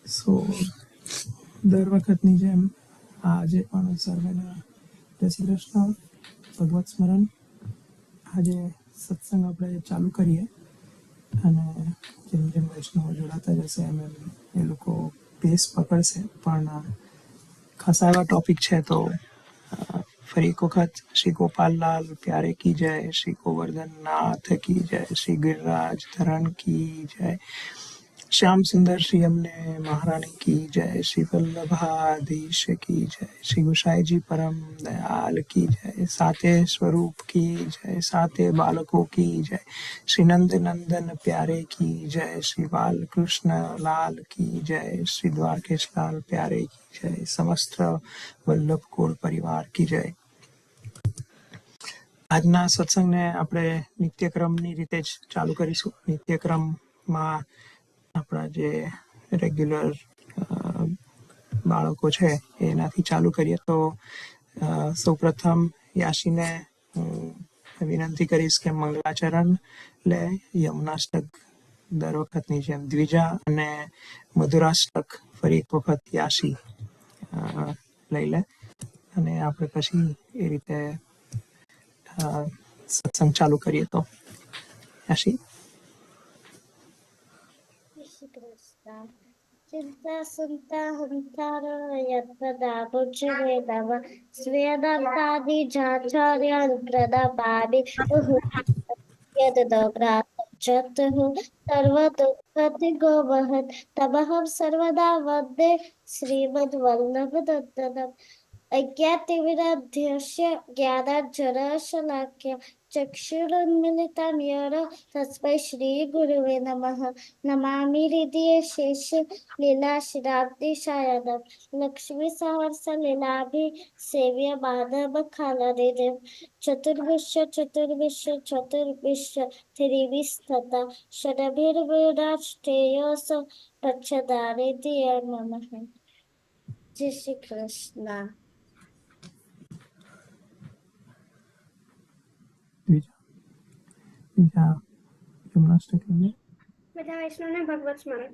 સો દર વખતની જેમ આજે પણ સર્વેને જય શ્રી કૃષ્ણ, ભગવત સ્મરણ. આજે સત્સંગ આપણે ચાલુ કરીએ અને જેમ જેમ વૈષ્ણવો જોડાતા જશે એમ એમ એ લોકો પેસ પકડશે. પણ ખાસા એવા ટોપિક છે તો ફરી એક વખત શ્રી ગોપાલલાલ પ્યારે કી જય, શ્રી ગોવર્ધન નાથ કી જય, શ્રી गिरिराज धरण की जय, श्याम सुंदर श्री अमने महारानी की जय, श्री वल्लभाधीश की जय, श्री गुसाई जी परम दयाल की जय, साते स्वरूप की जय, साते बालकों की जय, श्री नंद नंदन प्यारे की जय, श्री बाल कृष्ण लाल की जय, श्री द्वारकेश लाल प्यारे की जय, समस्त वल्लभ कुल परिवार की जय. આજના સત્સંગને આપણે નિત્યક્રમની રીતે જ ચાલુ કરીશું. નિત્યક્રમમાં આપણા જે રેગ્યુલર બાળકો છે એનાથી ચાલુ કરીએ. તો સૌપ્રથમ યાશીને હું વિનંતી કરીશ કે મંગલાચરણ લે, યમુનાષ્ટક દર વખતની જેમ દ્વિજા, અને મધુરાષ્ટક ફરી એક વખત યાશી લઈ લે અને આપણે પછી એ રીતે સત્સંગ ચાલુ કરીએ. તો યાશી. चिंता सुनता हंतार यत्पदा पुच्छवे तव स्वेदन्तादि झाचार्यान् प्रदपादि यद्दग्राचतुः सर्वदुःखदिगो वहत् तमहं सर्वदा वन्दे श्रीमद्वल्लभदत्तनम्. अज्ञातिविराध्यस्य ज्ञानाञ्जनशलाख्य चक्षुरुन्मिलितं येन तस्मै श्रीगुरुवे नमः. नमामि हृदये शेष लीलाश्रीराब्धिशयनं लक्ष्मीसहस्रलीलाभिः सेव्य माधवखालनिधिं. चतुर्विश्व त्रिविस्तता षडभिर्विराष्टेयोऽस प्रच्छदानिधि नमः. जय श्री कृष्ण. यमुनाष्टक બધા વૈષ્ણવને ભગવત સ્મરણ.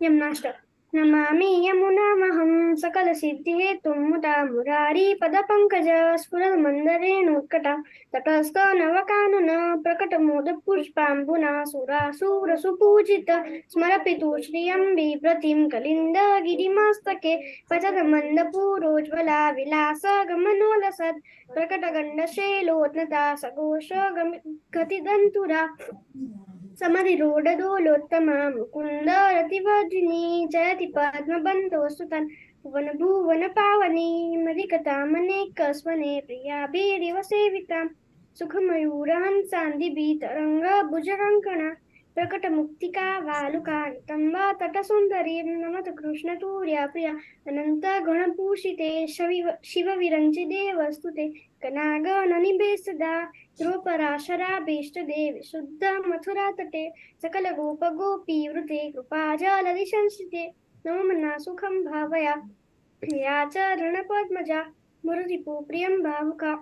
યમનાષ્ટક. નમામિ યમુનામહં સકલ સિદ્ધિ હેતું મુદા મુરારી પદ પંકજ સ્ફુરદ મંદરેણુકટા તટસ્થ નવકાનન પ્રકટ મોદ પુષ્પાંબુના સુરાસુર સુપૂજિત સ્મરપિતુ શ્રિયં બિભ્રતિં કલિન્દ ગિરિમસ્તકે પતત મંદ પૂરોજ્વલા વિલાસ ગમનોલસદ પ્રકટ ગંડ શૈલોત્નતા સઘોષ ગતિદંતુરા समधिरूढदोलोत्तमा मुकुन्द रतिवर्धिनी जयति पद्मबन्धो सुतन् भुवन भुवन पावनी मदिकतामनेकस्वने प्रियाभिरिव सेवितां सुखमयूरहंसान्दिभिः तरङ्ग भुजकङ्कणा प्रकटमुक्तिका वालुका नितम्ब तटसुन्दरी नमत कृष्णतूर्या प्रिया अनन्त गणभूषिते शिवविरञ्चिते वस्तुते कनागणनिभे सदा ध्रुवपराशराभीष्टदेवी शुद्ध मथुरा तटे सकल गोप गोपी वृते कृपाजलधि संस्थिते नमो सुखं भावया या च रणपद्मजा मुररिपु प्रियं भावुका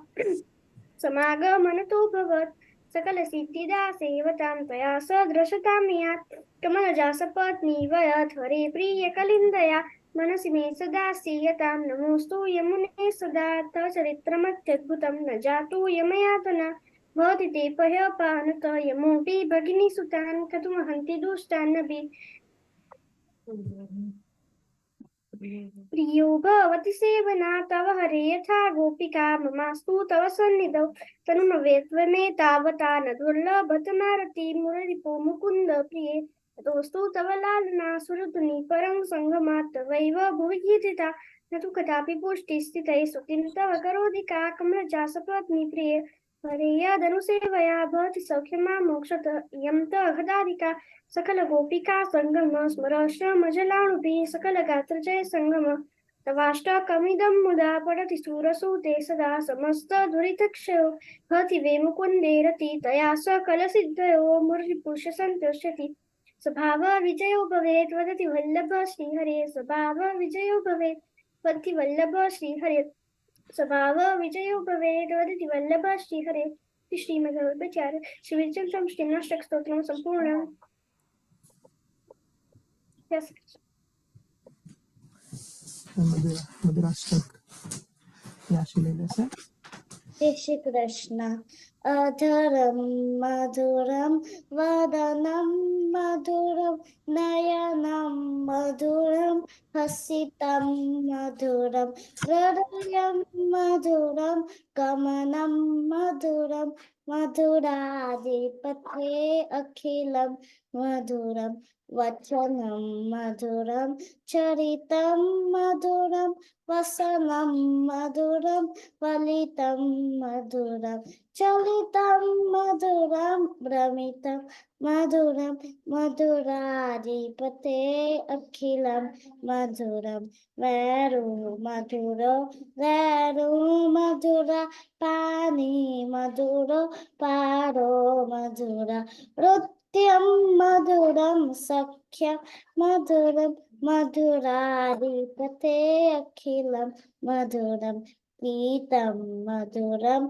समागमनतो भवत् सकल सिद्धिदा सेवतां तया सदृशतां यात् कमलजा सपत्नी वयत् हरे प्रिय कलिन्दया मनसि मे सदा सीयतां नमोऽस्तु यमुने सदा तव चरित्रमत्यद्भुतं न जातु यमयातना भवति ते पह्यपानतः यमोऽपि भगिनी सुतान् कथमहन्ति दुष्टान्नपि प्रियो भवति सेवना तव हरे यथा गोपिका ममास्तु तव सन्निधौ तनुमवेत्त्वमे तावता न दुर्लभतमारति मुररिपो मुकुन्द प्रिये ततोऽस्तु तव लालना सुरतुनि परं सङ्गमात् तवैव भुवि कीर्तिता न तु कदापि पुष्टिस्थितैः स्तुतिं तव करोदिका कमलजा सपत्नी प्रिये हरे यदनुसेवया भवति सौख्यमा मोक्षत इयं त अघदादिका सकल गोपिका संगम स्मरश्रमजलाणुभिः सकल गात्र जय संगम तवाष्टकमिदं मुदा पठति सूरसूते सदा समस्त दुरितक्षयो भवति वे मुकुन्दे रति तया सकलसिद्धयो मुररिपुरुष सन्तुष्यति स्वभाव विजयो भवेत् वदति वल्लभ श्रीहरे स्वभाव विजयो भवेत् वदति वल्लभ श्रीहरे स्वभाव विजयो भवेत् वदति वल्लभ श्रीहरे. श्रीमद्भगवद्गीता श्रीविद्याचन्द्रं श्रीनाष्टक स्तोत्रं सम्पूर्णम्. Yes. મધુરાષ્ટક યાશી લઈ લેશે. જય શ્રી કૃષ્ણ. અધરમ મધુરમ વદનમ મધુરમ નયનમ મધુરમ હસિતમ મધુરમ હૃદયમ મધુરમ ગમનમ મધુરમ મધુરાધિપતે અખિલમ મધુરમ વચનમ મધુરમ ચરિતમ મધુરમ વસનમ મધુરમ વલિતમ મધુરમ ચલિતમ મધુરમ ભ્રમિતમ મધુરમ મધુરાધિપતે અખિલમ મધુરમ વેરુ મધુરો વેરુ મધુરા પાની મધુરો પારો મધુરા નૃત્યમ મધુરમ સખ્યમ મધુરમ મધુરાધિપતે અખિલમ મધુરમ પીતમ મધુરમ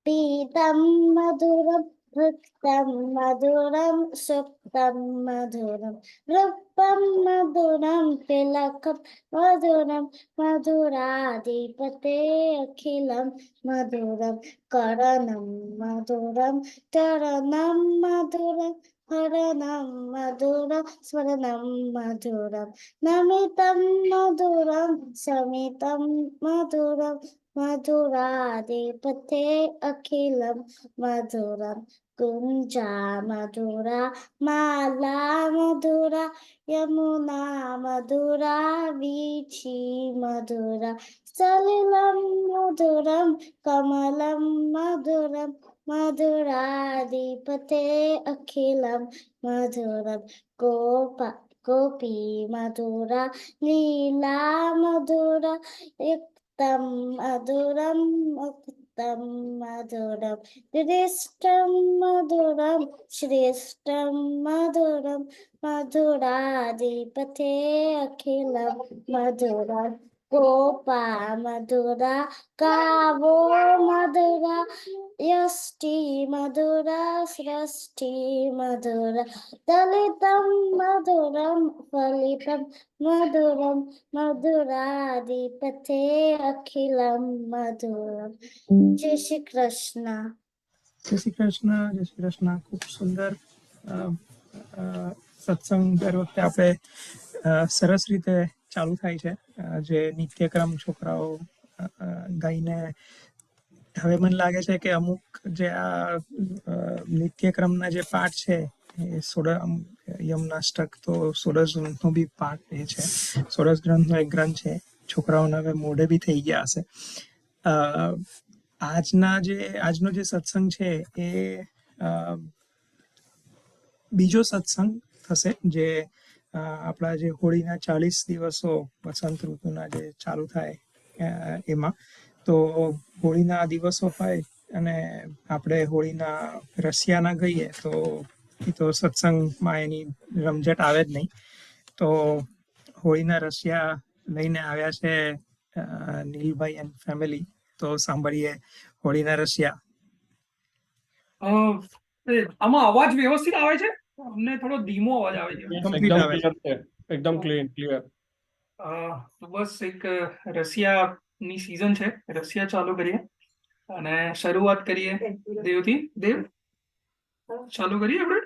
પીતમ મધુરમ ભક્તમ મધુરમ સુક્તમ મધુરમ રૂપમ મધુરમ તિલકમ મધુરમ મધુરાધિપતે અખિલમ મધુરમ કરણમ મધુરમ તરણમ મધુરમ હરણમ મધુરમ સ્મરણમ મધુરમ નમિતમ મધુરમ સમિતમ મધુરમ મધુરાધિપતે અખિલમ મધુરમ કુંજા મધુરા માલા મધુરા યમુના મધુરા વીછી મધુરા સલિલમ મધુરમ કમલમ મધુરમ મધુરાધિપતે અખિલમ મધુરમ ગોપી મધુરા લીલા મધુરા યુક્તમ મધુરમ મુક્તમ મધુરમ શ્રેષ્ઠમ મધુરમ શ્રેષ્ઠમ મધુરમ મધુરાધિપતે અખિલમ મધુરમ ગોપા મધુરા ગાવો મધુરા યષ્ટિ મધુરા સૃષ્ટિ મધુરા દલિતમ મધુરમ ફલિતમ મધુરમ મધુરાધિપતે અખિલમ મધુરમ. જય શ્રી કૃષ્ણ. જય શ્રી કૃષ્ણ. જય શ્રી કૃષ્ણ. ખૂબ સુંદર સત્સંગ દર વખતે આપણે સરસ રીતે ચાલુ થાય છે. જે નિત્યક્રમ છોકરાઓ ગાઈને, હવે મને લાગે છે કે અમુક જે આ નિત્યક્રમના જે પાઠ છે એ યમનાષ્ટક તો સોડશનો બી પાઠ એ છે. સોડશ ગ્રંથનો એક ગ્રંથ છે. છોકરાઓને હવે મોઢે બી થઈ ગયા હશે. આજનો જે સત્સંગ છે એ બીજો સત્સંગ થશે, જે આપણા જે હોળીના 40 દિવસો વસંત ઋતુના જે ચાલુ થાય એમાં. તો હોળીના દિવસો હોય અને આપણે હોળીના રસિયાના ગઈએ તો એ તો સત્સંગમાં એની રમઝટ આવે જ નહીં. તો હોળીના રસિયા લઈને આવ્યા છે નીલભાઈ એન્ડ ફેમિલી. તો સાંભળીએ હોળીના રસિયા. આમાં અવાજ વ્યવસ્થિત આવે છે? અમને થોડો ધીમો અવાજ આવે છે. કમ્પ્લીટ આવે છે. એકદમ ક્લિયર. તો બસ એક રસિયાની સિઝન છે. રસિયા ચાલુ કરીએ અને શરૂઆત કરીએ દેવથી. દેવ ચાલુ કરીએ આપણે.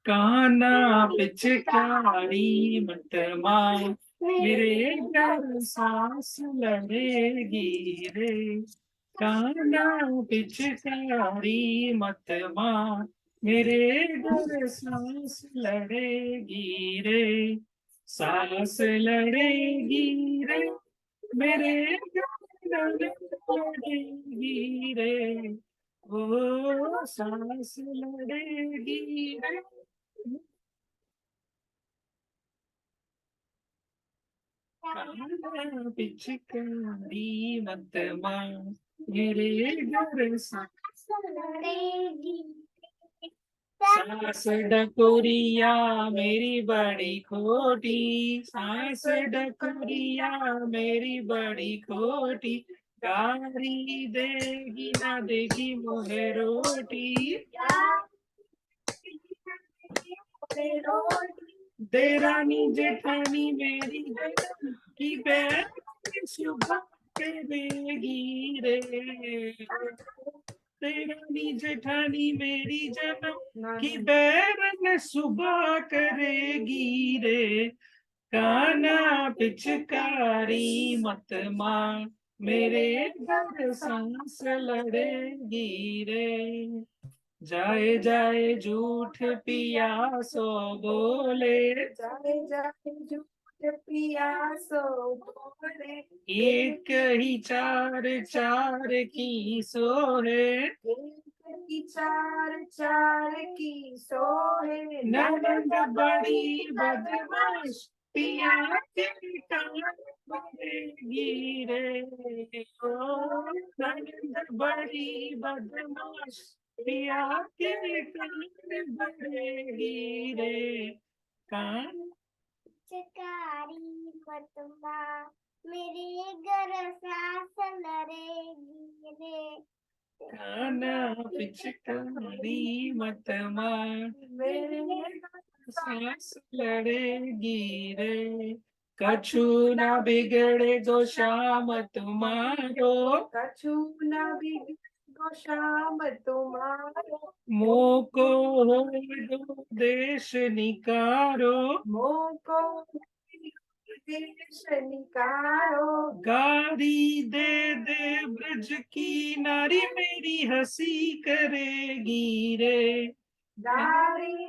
કાના પિચકારી મતમાં મેરે ઘર સાસ લડેગી રે. કાના પિચકારી મતમાં मेरे घर सांस लड़ेगी रे. सांस लड़ेगी रे मेरे घर लड़ेगी रे. ओ सांस लड़ेगी रे. पिचकारी मत मां मेरे घर सांस लड़ेगी. सास डकोरिया मेरी बड़ी खोटी. सास डकोरिया मेरी बड़ी खोटी. गारी देगी ना देगी मोहे रोटी. देरानी जेठानी मेरी की बैर सुबह करेगी रे, देरानी जेठानी मेरी जन्म की बैर सुबह करेगी रे, काना पिचकारी मत मार, मेरे घर सांस लड़ेगी रे, जाए जाए झूठ पिया सो बोले, जाए जाए झूठ पिया सो बोले, एक ही चार चार की सोहे, एक की चार चार की सोहे, ननद बड़ी बदमाश पिया के कान भरेगी रे, ओ ननद बड़ी बदमाश पिया के कान भरेगी रे, कान चकारी मतमा मेरे घर सांस लड़ेगी रे, काना पिचकारी मत मार, मेरे सांस लड़ेगी रे, कछु ना बिगड़े जो शाम तुम्हारो, कछु न बिगड़ो शाम तुम्हारो, मोको हो दो देश निकारो, मोको देश निकारो, गारी दे दे ब्रज की नारी मेरी हंसी करेगी रे, गारी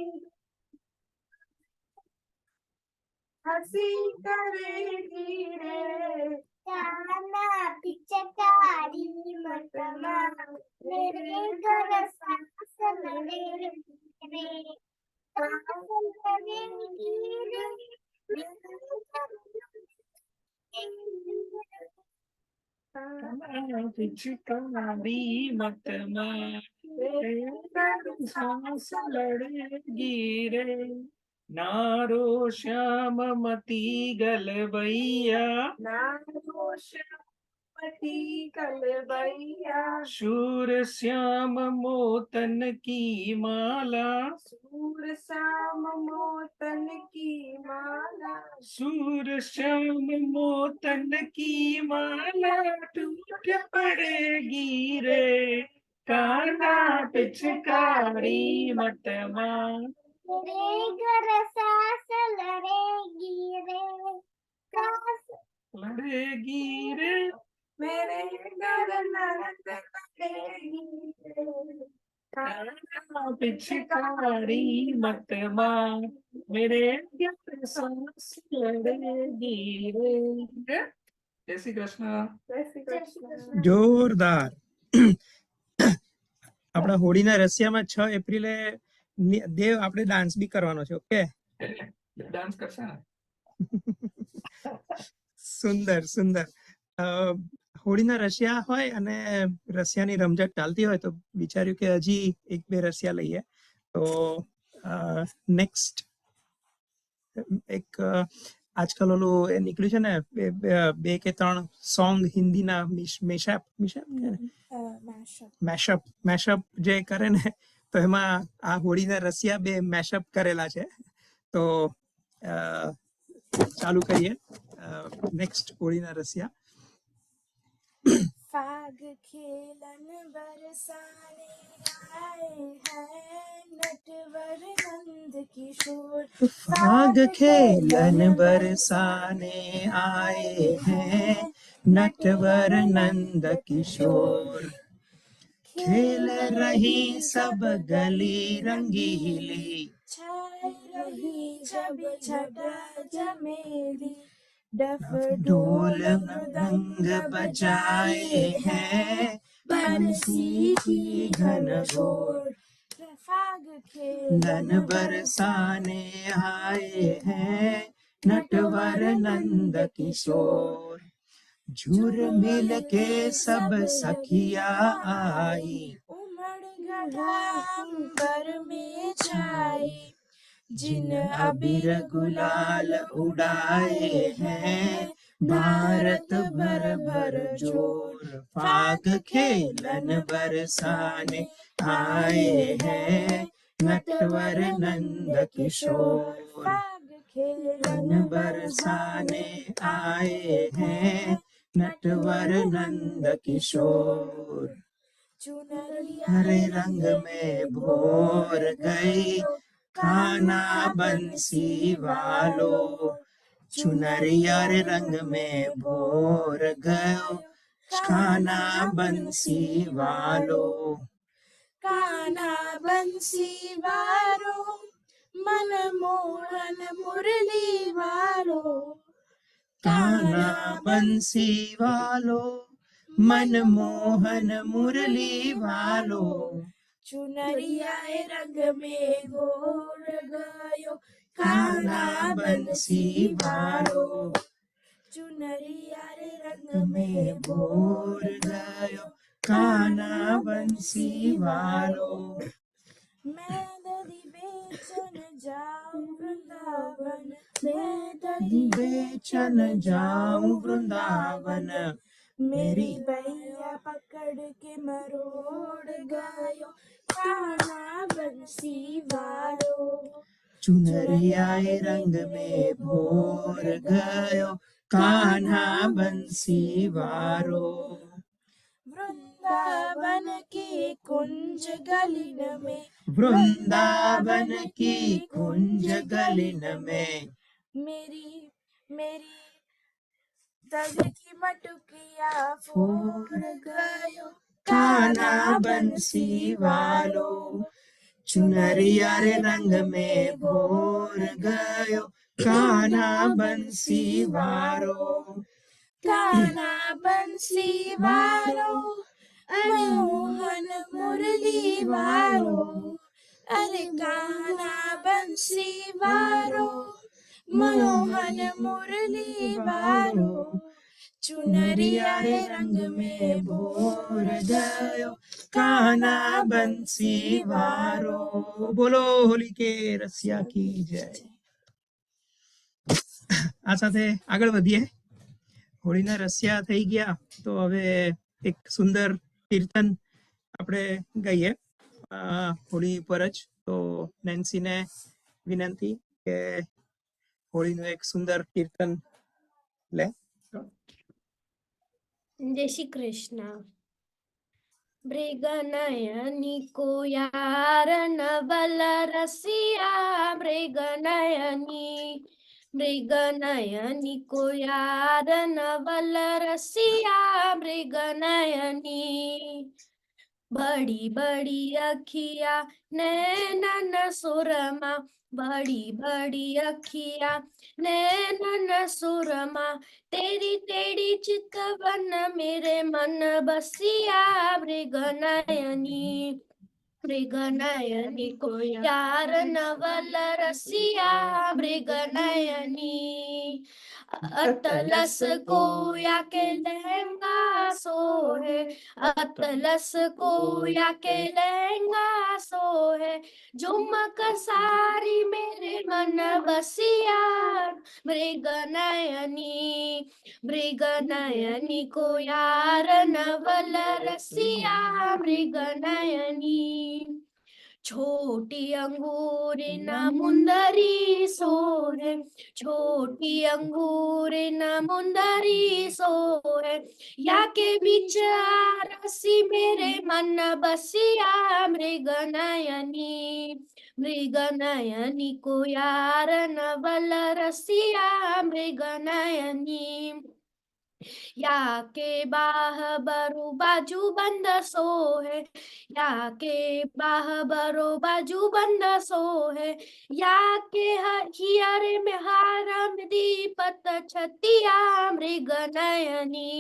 हंसी करेगी रे, काना पिचकारी मतमा मेरे घर सांस लड़ेगी रे, सांस लड़ेगी रे, पिचकारी मत मार, सांस लड़ेगी रे, नारो श्याम मती गलबैया, नारो श्यामती कलबैया, शूर श्याम मोतन की माला, सूर श्याम मोतन की माला, सूर श्याम मोतन की माला टूट पड़ेगी रे, काना पिचकारी मत मार, मेरे घर सांस लड़ेगी रे, सांस लड़ेगी रे, मेरे घर नरक करेगी रे, काना पिचकारी मत मार, मेरे घर सांस लड़ेगी रे। जय श्री कृष्ण। जय श्री कृष्ण। જોરદાર. આપણા હોળીના રશિયામાં 6 એપ્રિલે દેવ આપણે ડાન્સ બી કરવાનો છે. ઓકે, ડાન્સ કરશે ને? સુંદર સુંદર. હોળીના રશિયા હોય અને રશિયાની રમઝટ ચાલતી હોય તો વિચાર્યું કે હજી 1-2 રશિયા લઈએ. તો નેક્સ્ટ એક આજકાલ ઓલું એ નીકળ્યું છે ને 2 કે 3 સોંગ હિન્દીના મેશઅપ જે કરે ને, તો એમાં આ હોળીના રશિયા 2 મેશઅપ કરેલા છે. તો ચાલુ કરીએ નેક્સ્ટ હોળીના રશિયા. फाग खेलन बरसाने आए हैं नटवर नंद किशोर, फाग खेलन बरसाने आए हैं नटवर नंद किशोर, खेल रही सब गली रंगीली, छाई रही जब छटा जमेली, डफ ढोल मृदंग बजाए हैं बंसी की घन घोर, फाग लन बरसाने आए हैं नटवर नंद किशोर, झूर मिल के सब सखिया आई, उमड़ गढ़ा अंबर में छाई, जिन अबीर गुलाल उड़ाए हैं भारत भर भर जोर, फाग खेलन बरसाने आए हैं नटवर नंद किशोर, फाग खेलन रन बरसाने आए हैं नटवर नंद किशोर। चुनरिया हरे रंग में भोर गई खाना बंसी वालो। चुनरिया रे रंग में भोर गयो खाना बंसी वालो। काना बंसी वारो मनमोहन मुरली वारो। काना बंसी वालो मनमोहन मुरली वालो। चुनरिया रंग में घोर गयो काना बंसी वालो। चुनरिया रंग में भोर गयो काना बंसी वालो। मैं दरी बेचन जाऊं वृंदावन। बेचन जाऊं वृंदावन। मेरी भैया पकड़ के मरोड़ गयो काना बंसी वालो। चुनरिया रंग में भोर गयो कान्हा बंसी वारो। वृंदावन की कुंज गलिन में वृंदावन की कुंज गलिन में मेरी मेरी दग की मटुकिया फोड़ गयो कान्हा बंसी वालो। चुनरिया रे रंग में भोर गयो कान्हा बंसी वारो। काना बंसी वारो मनमोहन मुरली वारो। अरे काना बंसी वारो मनोहन मुरली वारो। चुनरिया रंग में भोर गयो कान्हा बंसी वारो। बोलो होली के रसिया की जय। આ સાથે આગળ વધીએ. હોળીના રસિયા થઈ ગયા તો હવે એક સુંદર કીર્તન આપણે ગાઈએ હોળી પર જ. તો નેન્સીને વિનંતી કે હોળીનું એક સુંદર કીર્તન લે. जय श्री कृष्ण। मृगनयनी को यार नवल रसिया मृगनयनी। मृगनयनी को यार नवल रसिया मृगनयनी। बड़ी बड़ी अखिया नैनन सुरमा। बड़ी बड़ी अखिया नैनन सुरमा। तेरी तेरी चितवन मेरे मन बसिया मृगनयनी। मृगनयनी को यार नवल रसिया मृगनयनी। अतलस को या के लहंगा सोहे। अतलस को या के लहंगा सोहे। झुमक सारी मेरे मन बसिया मृगनयनी। मृगनयनी को यार नवल रसिया मृगनयनी। छोटी अंगूरी न मुंदरी सोहे। छोटी अंगूरी न मुंदरी सोहे। या के बीच रसी मेरे मन बसिया मृगनयनी। मृगनयनी को यार नवल रसिया मृगनयनी। या के बाह बरु बाजू बंद सोहे। या के बाह बरो बाजू बंद सोहे। या के हियर में हारम दीपत छतिया मृगनयनी।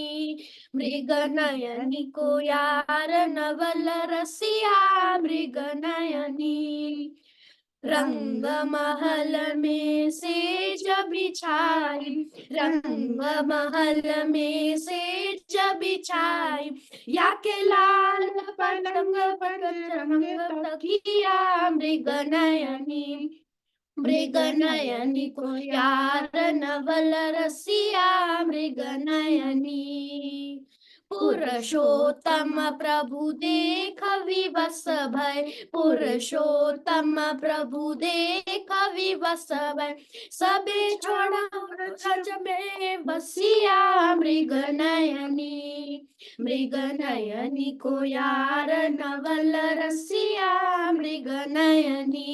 मृगनयनी को यार नवल रसिया मृगनयनी। रंग महल में सेज बिछाई। रंग महल में सेज बिछाई। या के लाल पलंग पर रंग तकिया मृगनयनी। मृगनयनी को यार नवल रसिया मृगनयनी। पुरुषोत्तम प्रभु देख विवश भय। पुरुषोत्तम प्रभु देख विवश भय सबे छोड़ा व्रज में बसिया मृग नयनी को यार नवल रसिया मृग नयनी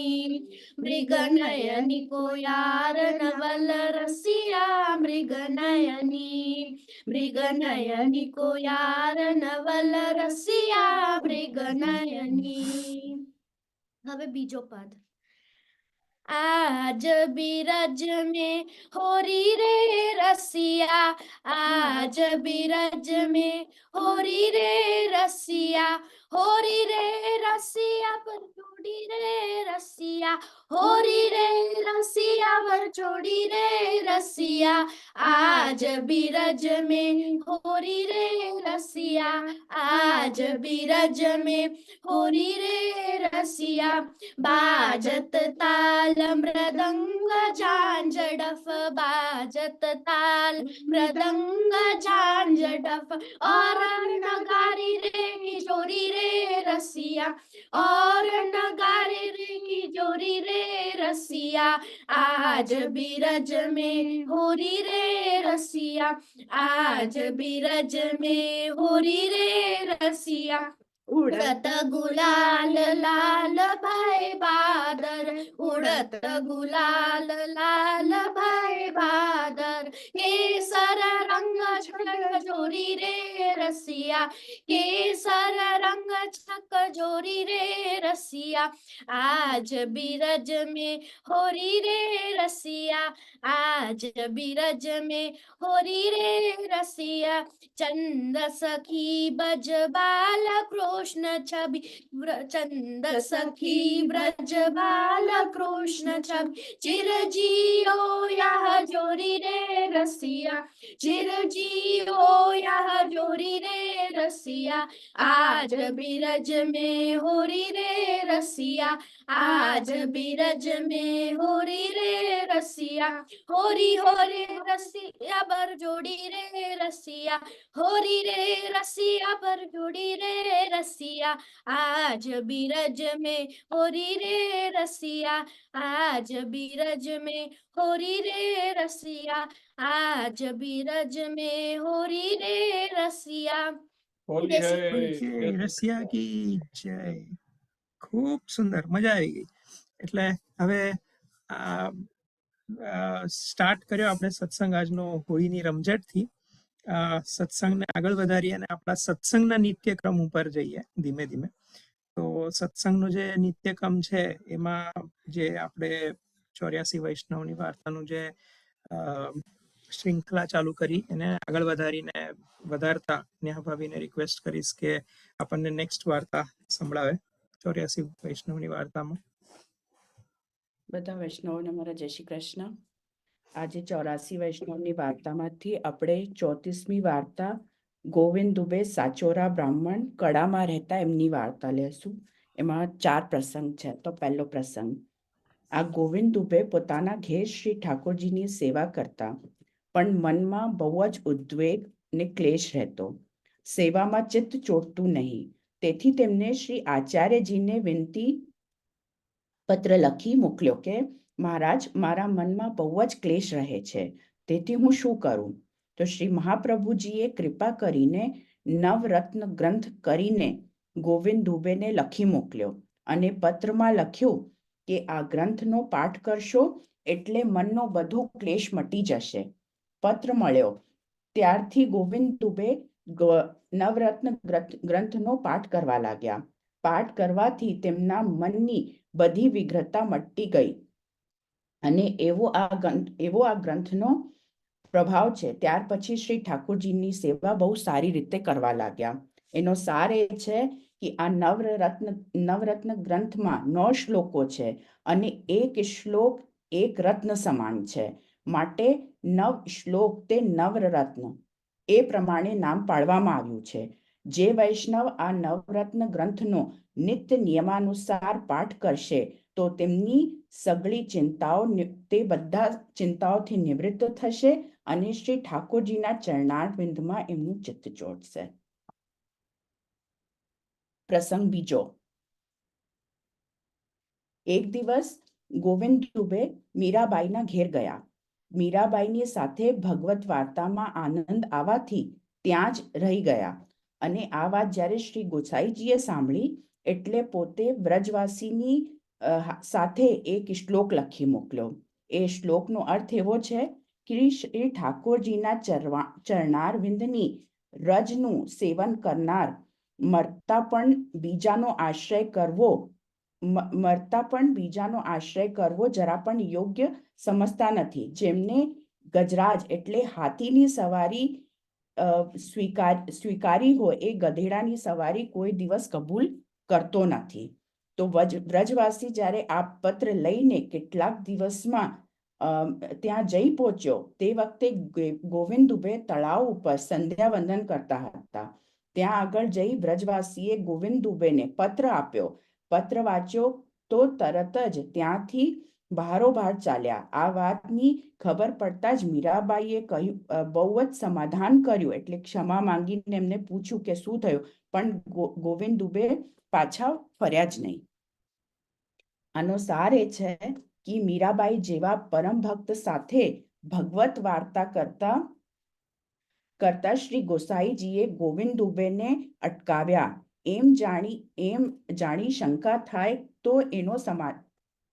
को यार नवल रसिया मृग नयनी को यार नवल रसिया मृग नयनी। હવે બીજો પદ आज बिरज में होरी रे रसिया आज बिरज में होरी रे रसिया पर जोड़ी रे रसिया होरी रे रसिया पर जोड़ी रे रसिया आज बिरज में होरी रे रसिया आज बिरज में होरी रे रसिया बाजत ताल मृदंग झांझडफ बाजत ताल मृदंग झांझडफ और नगारी रे किशोरी रे रसिया और नगारी रे किशोरी रे रसिया आज बिरज में होरी रे रसिया आज बिरज में होरी रे रसिया उड़त गुलाल लाल भय बादर उड़त गुलाल लाल भय बादर केसर रंग छक जोरी रे रसिया केसर रंग छक जोरी रे रसिया आज बिरज में होरी रे रसिया आज बिरज में होरी रे रसिया चंद सखी बज बाल कृष्ण छवि चंद सखी ब्रज बाल कृष्ण छवि चिरजियो यह जोरी रे रसिया चिरजियो यह जोरी रे रसिया आज बिरज में होरी रे रसिया आज बिरज में होरी रे रसिया होरी होरी रसिया बर जोड़ी रे रसिया होरी रे रसिया पर जोड़ी रे रसिया आज बिरज में होरी रे रसिया आज बिरज में होरी रे रसिया आज बिरज में होरी रे रसिया હોલી હે ઓકે, રશિયા કી જય. ખૂબ સુંદર, મજા આવી ગઈ. એટલે હવે સ્ટાર્ટ કર્યો આપણે સત્સંગ આજનો હોળીની રમઝટથી. સત્સંગને આગળ વધારીએ અને આપણા સત્સંગના નિત્યક્રમ ઉપર જઈએ ધીમે ધીમે. તો સત્સંગનો જે નિત્યક્રમ છે એમાં જે આપણે 84 વૈષ્ણવની વાર્તાનું જે શ્રૃંખલા ચાલુ કરી એને આગળ વધારતા નેહા ભાભીને રિક્વેસ્ટ કરીશ કે આપણને નેક્સ્ટ વાર્તા સંભળાવે 84 વૈષ્ણવની વાર્તામાં. બધા વૈષ્ણવોને મારા જય શ્રી કૃષ્ણ. આજે 84 વૈષ્ણવની વાર્તામાંથી આપણે 34મી વાર્તા ગોવિંદ દુબે સાચોરા બ્રાહ્મણ કડામાં રહેતા એમની વાર્તા લેશું. એમાં 4 પ્રસંગ છે. તો પહેલો પ્રસંગ, આ ગોવિંદ દુબે પોતાના ઘેર શ્રી ઠાકોરજીની સેવા કરતા, પણ મનમાં બહુ જ ઉદ્વેગ ને ક્લેશ રહેતો. સેવામાં ચિત્ત ચોટતું નહીં. તેથી તેમને શ્રી આચાર્યજીને વિનંતી પત્ર લખી મોકલ્યો કે મહારાજ, મારા મનમાં બહુ જ ક્લેશ રહે છે, તેથી હું શું કરું? તો શ્રી મહાપ્રભુજીએ કૃપા કરીને નવરત્ન ગ્રંથ કરીને ગોવિંદ દુબેને લખી મોકલ્યો અને પત્રમાં લખ્યું કે આ ગ્રંથનો પાઠ કરશો એટલે મનનો બધો ક્લેશ મટી જશે. પત્ર મળ્યો ત્યારથી ગોવિંદ દુબે નવરત્ન ગ્રંથનો પાઠ કરવા લાગ્યા. પાઠ કરવાથી તેમના મનની બધી વિઘ્નતા મટી ગઈ અને એવો આ ગ્રંથનો પ્રભાવ છે. ત્યાર પછી શ્રી ઠાકોરજીની સેવા બહુ સારી રીતે કરવા લાગ્યા. એનો સાર એ છે કે આ નવરત્ન ગ્રંથમાં 9 શ્લોકો છે અને એક શ્લોક એક રત્ન સમાન છે, માટે 9 શ્લોક તે નવરત્ન એ પ્રમાણે નામ પાડવામાં આવ્યું છે. જે વૈષ્ણવ આ નવરત્ન ગ્રંથનો નિત્ય નિયમાનુસાર પાઠ કરશે તો તેમની સગળી ચિંતાઓ તે બધા ચિંતાઓથી નિવૃત્ત થશે અને શ્રી ઠાકોરજીના ચરણારવિંદમાં એમનું ચિત્ત ચોટશે. પ્રસંગ બીજો, એક દિવસ ગોવિંદ દુબે મીરાબાઈના ઘેર ગયા. મીરાબાઈની સાથે ભગવત વાર્તામાં આનંદ આવવાથી ત્યાં જ રહી ગયા. અને આ વાત જ્યારે શ્રી ગોસાઈજીએ સાંભળી એટલે પોતે વ્રજવાસીની સાથે એક શ્લોક લખી મોકલ્યો. એ શ્લોકનો અર્થ એવો છે કે શ્રી ઠાકોરજીના ચરણારવિંદની રજનું સેવન કરનાર મરતા પણ બીજાનો આશ્રય કરવો જરા પણ યોગ્ય સમજતા નથી. જેમને ગજરાજ એટલે હાથીની સવારી સ્વીકારી હોય એ ગધેડાની સવારી કોઈ દિવસ કબૂલ કરતો નથી. તો વ્રજવાસી જ્યારે આ પત્ર લઈને કેટલાક દિવસમાં ત્યાં જઈ પહોંચ્યો તે વખતે ગોવિંદ દુબે તળાવ ઉપર સંધ્યા વંદન કરતા હતા. ત્યાં આગળ જઈ વ્રજવાસીએ ગોવિંદ દુબેને પત્ર આપ્યો. પત્ર વાંચ્યો તો તરત જ ત્યાંથી બહારોબહાર ચાલ્યા. આ વાતની ખબર પડતા જ મીરાબાઈએ કહ્યું, બહુ જ સમાધાન કર્યું, એટલે ક્ષમા માંગીને એમને પૂછ્યું કે શું થયું, પણ ગોવિંદ દુબે પાછા ફર્યા જ નહીં. આનો સાર એ છે કે મીરાબાઈ જેવા પરમ ભક્ત સાથે ભગવત વાર્તા કરતા શ્રી ગોસાઈજીએ ગોવિંદ દુબેને અટકાવ્યા. એમ જાણી શંકા થાય તો એનો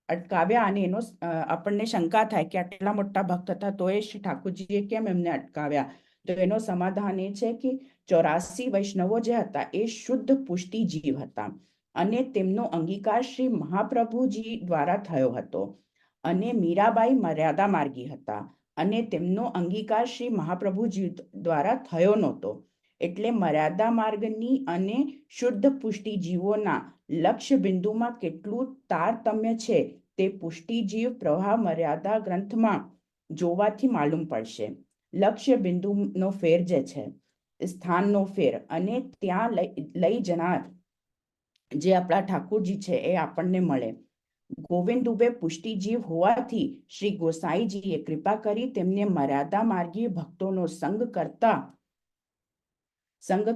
અટકાવ્યા અને એનો આપણને શંકા થાય કે આટલા મોટા ભક્ત હતા તો એ શ્રી ઠાકોરજીએ કેમ એમને અટકાવ્યા? તો એનો સમાધાન એ છે કે 84 વૈષ્ણવો જે હતા એ શુદ્ધ પુષ્ટિ જીવ હતા અને તેમનો અંગીકાર શ્રી મહાપ્રભુજી દ્વારા થયો હતો. અને મીરાબાઈ મર્યાદા માર્ગી હતા અને તેમનો અંગીકાર શ્રી મહાપ્રભુજી દ્વારા થયો નહોતો. એટલે મર્યાદા માર્ગની અને શુદ્ધ પુષ્ટિ જીવોના લક્ષ્ય બિંદુમાં કેટલું તારતમ્ય છે તે પુષ્ટિ જીવ પ્રવાહ મર્યાદા ગ્રંથમાં જોવાથી માલુમ પડશે. લક્ષ્ય બિંદુનો ફેર જે છે, સ્થાનનો ફેર, અને ત્યાં લઈ જનાર જે આપણા ઠાકોરજી છે એ આપણને મળે. ગોવિંદ દુબે પુષ્ટિજીવ હોવાથી શ્રી ગોસાઈજીએ કૃપા કરી તેમને મર્યાદા માર્ગી ભક્તોનો સંગ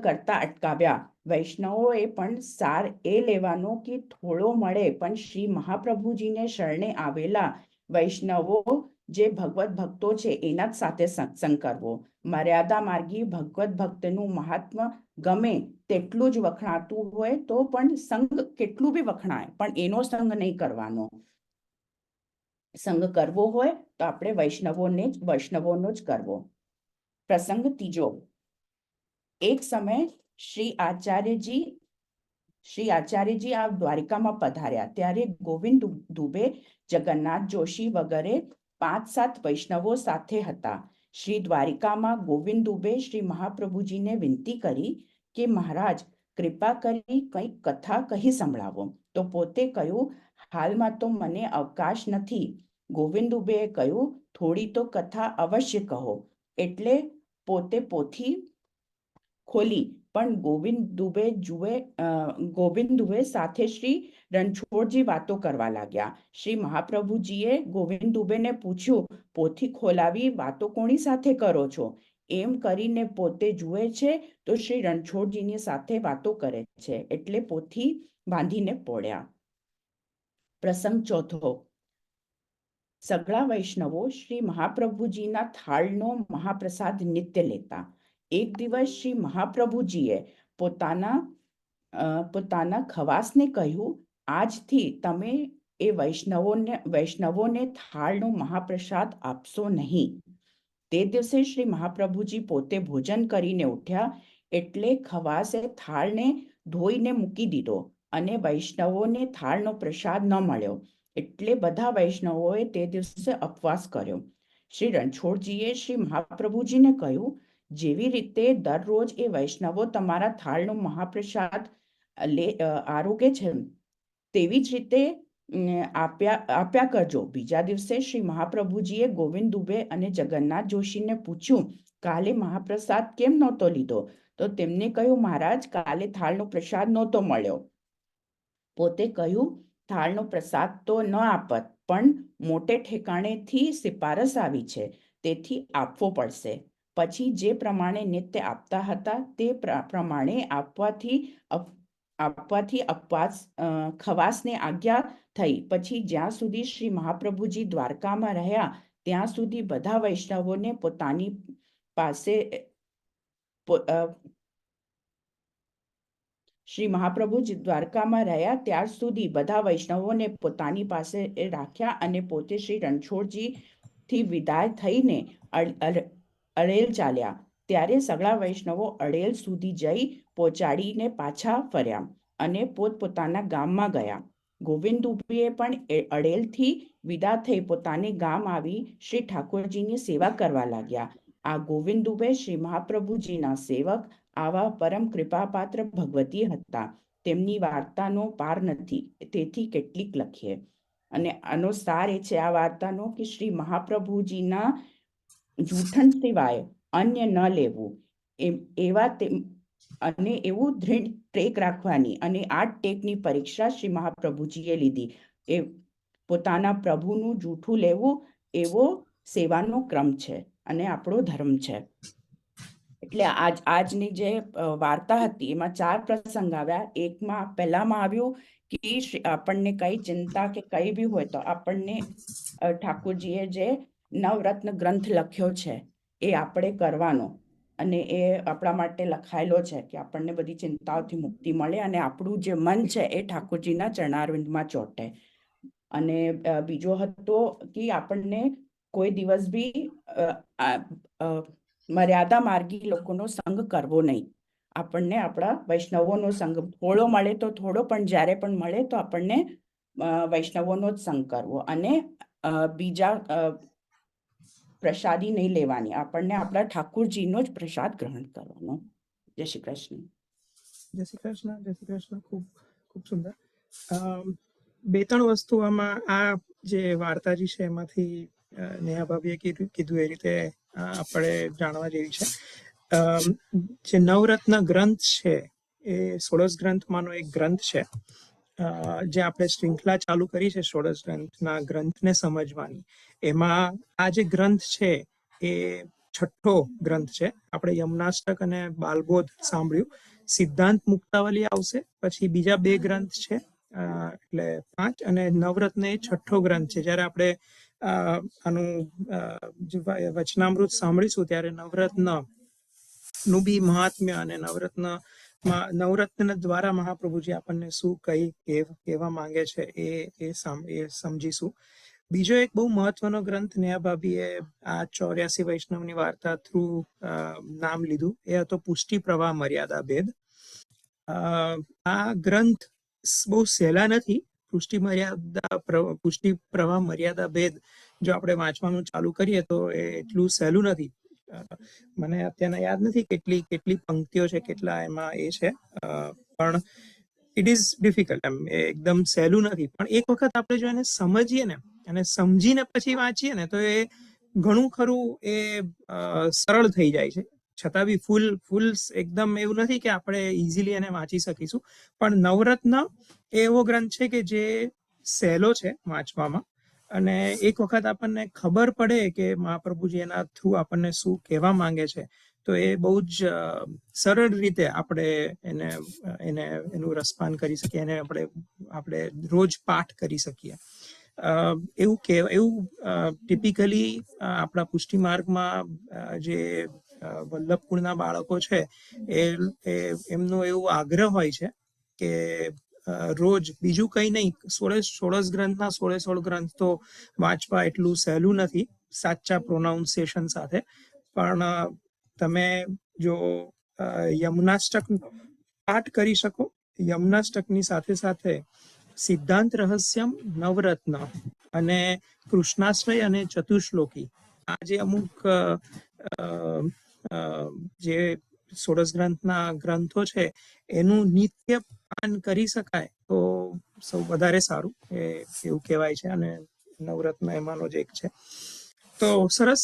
કરતા અટકાવ્યા. વૈષ્ણવોએ પણ સાર એ લેવાનો કે થોડો મળે પણ શ્રી મહાપ્રભુજીને શરણે આવેલા વૈષ્ણવો જે ભગવત ભક્તો છે એના જ સાથે સત્સંગ કરવો. મર્યાદા માર્ગી ભગવત ભક્તનું મહાત્મ્ય ગમે તેટલું જ વખણાતું હોય તો પણ સંગ કેટલું બી વખણાય પણ એનો સંગ નહીં કરવાનો. સંગ કરવો હોય તો આપણે વૈષ્ણવોનો જ કરવો. પ્રસંગ ત્રીજો. એક સમય શ્રી આચાર્યજી આ દ્વારિકામાં પધાર્યા ત્યારે ગોવિંદ દુબે, જગન્નાથ જોશી વગેરે 5-7 વૈષ્ણવો સાથે હતા. શ્રી દ્વારિકામાં ગોવિંદ દુબે શ્રી મહાપ્રભુજીને વિનંતી કરી કે મહારાજ કૃપા કરી કંઈક કથા કહી સંભળાવો. તો પોતે કહ્યું, હાલમાં તો મને અવકાશ નથી. ગોવિંદ દુબેએ કહ્યું, થોડી તો કથા અવશ્ય કહો. એટલે પોતે પોથી ખોલી પણ ગોવિંદ દુબે સાથે શ્રી રણછોડજી વાતો કરવા લાગ્યા. શ્રી મહાપ્રભુજીએ ગોવિંદ દુબેને પૂછ્યું, પોથી ખોલાવી વાતો કોની સાથે કરો છો? એમ કરીને પોતે જુએ છે તો શ્રી રણછોડજીની સાથે વાતો કરે છે. એટલે પોથી બાંધીને પોળ્યા. પ્રસંગ ચોથો. સગળા વૈષ્ણવો શ્રી મહાપ્રભુજીના થાળનો મહાપ્રસાદ નિત્ય લેતા. એક દિવસ શ્રી મહાપ્રભુજીએ પોતાના ખવાસને કહ્યું, આજથી તમે એ વૈષ્ણવોને થાળનો મહાપ્રસાદ આપશો નહીં. તે દિવસે શ્રી મહાપ્રભુજી પોતે ભોજન કરીને ઉઠ્યા એટલે ખવાસે થાળને ધોઈને મૂકી દીધો અને વૈષ્ણવોને થાળનો પ્રસાદ ન મળ્યો. એટલે બધા વૈષ્ણવોએ તે દિવસે ઉપવાસ કર્યો. શ્રી રણછોડજીએ શ્રી મહાપ્રભુજીને કહ્યું, જેવી રીતે દરરોજ એ વૈષ્ણવો તમારા થાળનો મહાપ્રસાદ આરોગે છે તેવી જ રીતે આપ્યા કરજો. બીજા દિવસે શ્રી મહાપ્રભુજીએ ગોવિંદ દુબે અને જગન્નાથ જોશીને પૂછ્યું, કાલે મહાપ્રસાદ કેમ નહોતો લીધો? તો તેમને કહ્યું, મહારાજ કાલે થાળનો પ્રસાદ નહોતો મળ્યો. પોતે કહ્યું, થાળનો પ્રસાદ તો ન આપત પણ મોટે ઠેકાણેથી સિફારસ આવી છે તેથી આપવો પડશે. પછી જે પ્રમાણે નિત્ય આપતા હતા તે પ્રમાણે આપવાથી ખવાસને આજ્ઞા થઈ પછી જ્યાં સુધી શ્રી મહાપ્રભુજી દ્વારકામાં રહ્યા ત્યાં સુધી બધા વૈષ્ણવોને પોતાની પાસે શ્રી મહાપ્રભુજી દ્વારકામાં રહ્યા ત્યાર સુધી બધા વૈષ્ણવોને પોતાની પાસે રાખ્યા અને પોતે શ્રી રણછોડજી થી વિદાય થઈને અડેલ ચાલ્યા. ત્યારે સગળા વૈષ્ણવો અડેલ સુધી જઈ પહોંચાડીને પાછા ફર્યા અને પોતપોતાના ગામમાં ગયા. ગોવિંદ દુબેએ પણ અડેલથી વિદા થઈ પોતાને ગામ આવી શ્રી ઠાકોરજીની સેવા કરવા લાગ્યા. આ ગોવિંદ દુબે શ્રી મહાપ્રભુજીના સેવક આવા પરમ કૃપાપાત્ર ભગવતી હતા. તેમની વાર્તાનો પાર નથી, તેથી કેટલીક લખીએ. અને આનો સાર એ છે આ વાર્તાનો કે શ્રી મહાપ્રભુજીના જૂઠણ સિવાય અન્ય ન લેવું એવા અને એવું દૃઢ ટેક રાખવાની અને આ ટેકની પરીક્ષા શ્રી મહાપ્રભુજીએ લીધી. એ પોતાના પ્રભુનું જૂઠું લેવું એવો સેવાનો ક્રમ છે અને આપણો ધર્મ છે. એટલે આજની જે વાર્તા હતી એમાં 4 પ્રસંગ આવ્યા. પહેલામાં આવ્યું કે આપણને કઈ ચિંતા કે કઈ બી હોય તો આપણને ઠાકોરજીએ જે નવરત્ન ગ્રંથ લખ્યો છે એ આપણે કરવાનો અને એ આપણા માટે લખાયેલો છે કે આપણને બધી ચિંતાઓથી મુક્તિ મળે અને આપણું જે મન છે એ ઠાકોરજીના ચરણારવિંદમાં ચોંટે. અને બીજો હતો કે આપણને કોઈ દિવસ બી મર્યાદા માર્ગી લોકોનો સંગ કરવો નહીં. આપણને આપણા વૈષ્ણવોનો સંગ થોડો મળે તો થોડો, પણ જ્યારે પણ મળે તો આપણને વૈષ્ણવોનો જ સંગ કરવો અને બીજા પ્રસાદી નહીં લેવાની. આપણને આપણા ઠાકુરજીનો જ પ્રસાદ ગ્રહણ કરવાનો. જય શ્રી કૃષ્ણ. જય શ્રી કૃષ્ણ. જય શ્રી કૃષ્ણ. ખૂબ ખૂબ સુંદર. 2-3 વસ્તુ આમાં આ જે વાર્તાજી છે એમાંથી નેહા ભાભીએ કીધું એ રીતે આપણે જાણવા જેવી છે. જે નવરત્ન ગ્રંથ છે એ 16 ગ્રંથમાંનો એક ગ્રંથ છે. જે આપણે શૃંખલા ચાલુ કરી છે 16 ગ્રંથના ગ્રંથને સમજવાની, એમાં આ જે ગ્રંથ છે એ 6થો ગ્રંથ છે. આપણે યમનાષ્ટક અને બાલબોધ સાંભળ્યું. સિદ્ધાંત મુક્તાવલી આવશે, પછી બીજા 2 ગ્રંથ છે એટલે 5, અને નવરત્ન એ 6થો ગ્રંથ છે. જ્યારે આપણે આનું વચનામૃત સાંભળીશું ત્યારે નવરત્ન નું બી મહાત્મ્ય અને નવરત્ન દ્વારા મહાપ્રભુજી આપણને શું કહેવા માંગે છે એ સમજીશું. બીજો એક બહુ મહત્વનો ગ્રંથ નેહા ભાભીએ આ 84 વૈષ્ણવની વાર્તા થ્રુ નામ લીધું, એ હતો પુષ્ટિ પ્રવાહ મર્યાદા ભેદ. આ ગ્રંથ બહુ સહેલા નથી. પુષ્ટિ પ્રવાહ મર્યાદા ભેદ જો આપણે વાંચવાનું ચાલુ કરીએ તો એ એટલું સહેલું નથી. મને અત્યારના યાદ નથી કેટલી પંક્તિઓ છે, કેટલા એમાં એ છે, પણ ઇટ ઇઝ ડિફિકલ્ટ. એકદમ સહેલું નથી. પણ એક વખત આપણે જો એને સમજીએ ને અને સમજીને પછી વાંચીએ ને તો એ ઘણું ખરું એ સરળ થઈ જાય છે. છતાં બી ફૂલ એકદમ એવું નથી કે આપણે ઇઝીલી એને વાંચી શકીશું. પણ નવરત્ન એવો ગ્રંથ છે કે જે સહેલો છે વાંચવામાં, અને એક વખત આપણને ખબર પડે કે મહાપ્રભુજી એના થ્રુ આપણને શું કહેવા માંગે છે તો એ બહુ જ સરળ રીતે આપણે એનું રસપાન કરી શકીએ, એને આપણે રોજ પાઠ કરી શકીએ. એવું ટિપિકલી આપણા પુષ્ટિ માર્ગમાં જે વલ્લભકુળના બાળકો છે એમનો એવું આગ્રહ હોય છે કે રોજ બીજું કઈ નહીં, 16 ગ્રંથના 16 ગ્રંથ તો વાંચવા એટલું સહેલું નથી સાચા પ્રોનાઉન્સિએશન સાથે. પણ તમે જો યમનાષ્ટક પાઠ કરી શકો, યમનાષ્ટકની સાથે સાથે સિદ્ધાંત રહસ્યમ, નવરત્ન અને કૃષ્ણાશ્રય અને ચતુશ્લોકી, આ જે અમુક જે 16 ગ્રંથના ગ્રંથો છે એનું નિત્ય પાન કરી શકાય તો સૌ વધારે સારું એવું કહેવાય છે, અને નવરત્ન એમાંનો જ એક છે. તો સરસ.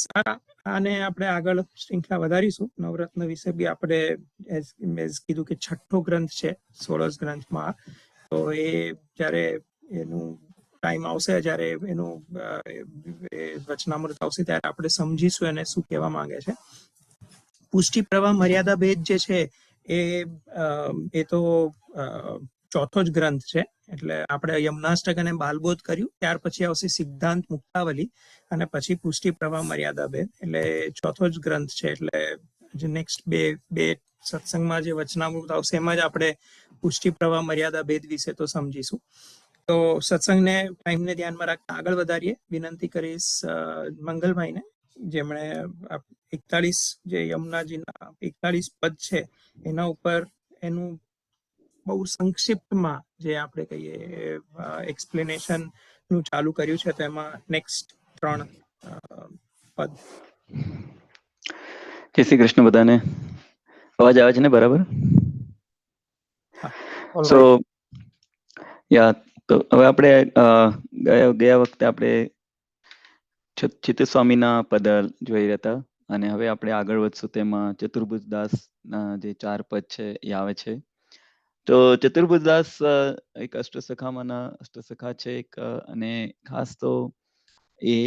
આને આપણે આગળ શૃંખલા વધારીશું. નવરત્ન વિશે બી આપણે મેં કીધું કે 6થો ગ્રંથ છે 16 ગ્રંથમાં. તો એ જ્યારે એનું ટાઈમ આવશે, જ્યારે એનું વચનામૃત આવશે ત્યારે આપણે સમજીશું એને શું કહેવા માંગે છે. પુષ્ટિ પ્રવાહ મર્યાદા ભેદ જે છે એ તો ચોથો જ ગ્રંથ છે. એટલે આપણે યમનાષ્ટક અને બાલબોધ કર્યું, ત્યાર પછી આવશે સિદ્ધાંત મુક્તાવલી અને પછી પુષ્ટિ પ્રવાહ મર્યાદા ભેદ. એટલે ચોથો જ ગ્રંથ છે. એટલે જે નેક્સ્ટ બે સત્સંગમાં જે વચનામૃત આવશે એમાં જ આપણે પુષ્ટિ પ્રવાહ મર્યાદા ભેદ વિશે તો સમજીશું. તો સત્સંગને ટાઈમને ધ્યાનમાં રાખતા આગળ વધારીએ. વિનંતી કરીશ મંગલભાઈને, જેમણે 41 જે યમુનાજીના 41 પદ છે એના ઉપર એનું બહુ સંક્ષિપ્તમાં જે આપણે કહીએ એક્સપ્લેનેશન નું ચાલુ કર્યું છે. તો એમાં નેક્સ્ટ 3 પદ. જય શ્રી કૃષ્ણ બધાને. અવાજ આવે છે ને બરાબર? સો યા તો હવે આપણે ગયા વખતે આપણે ચિત્ત સ્વામીના પદ જોઈ રહ્યા હતા અને હવે આપણે આગળ વધશું. તેમાં ચતુર્ભુજ દાસ ના જે 4 પદ છે એ આવે છે. તો ચતુર્ભુજ દાસ એક અષ્ટસખામાંના અષ્ટસખા છે એક, અને ખાસ તો એ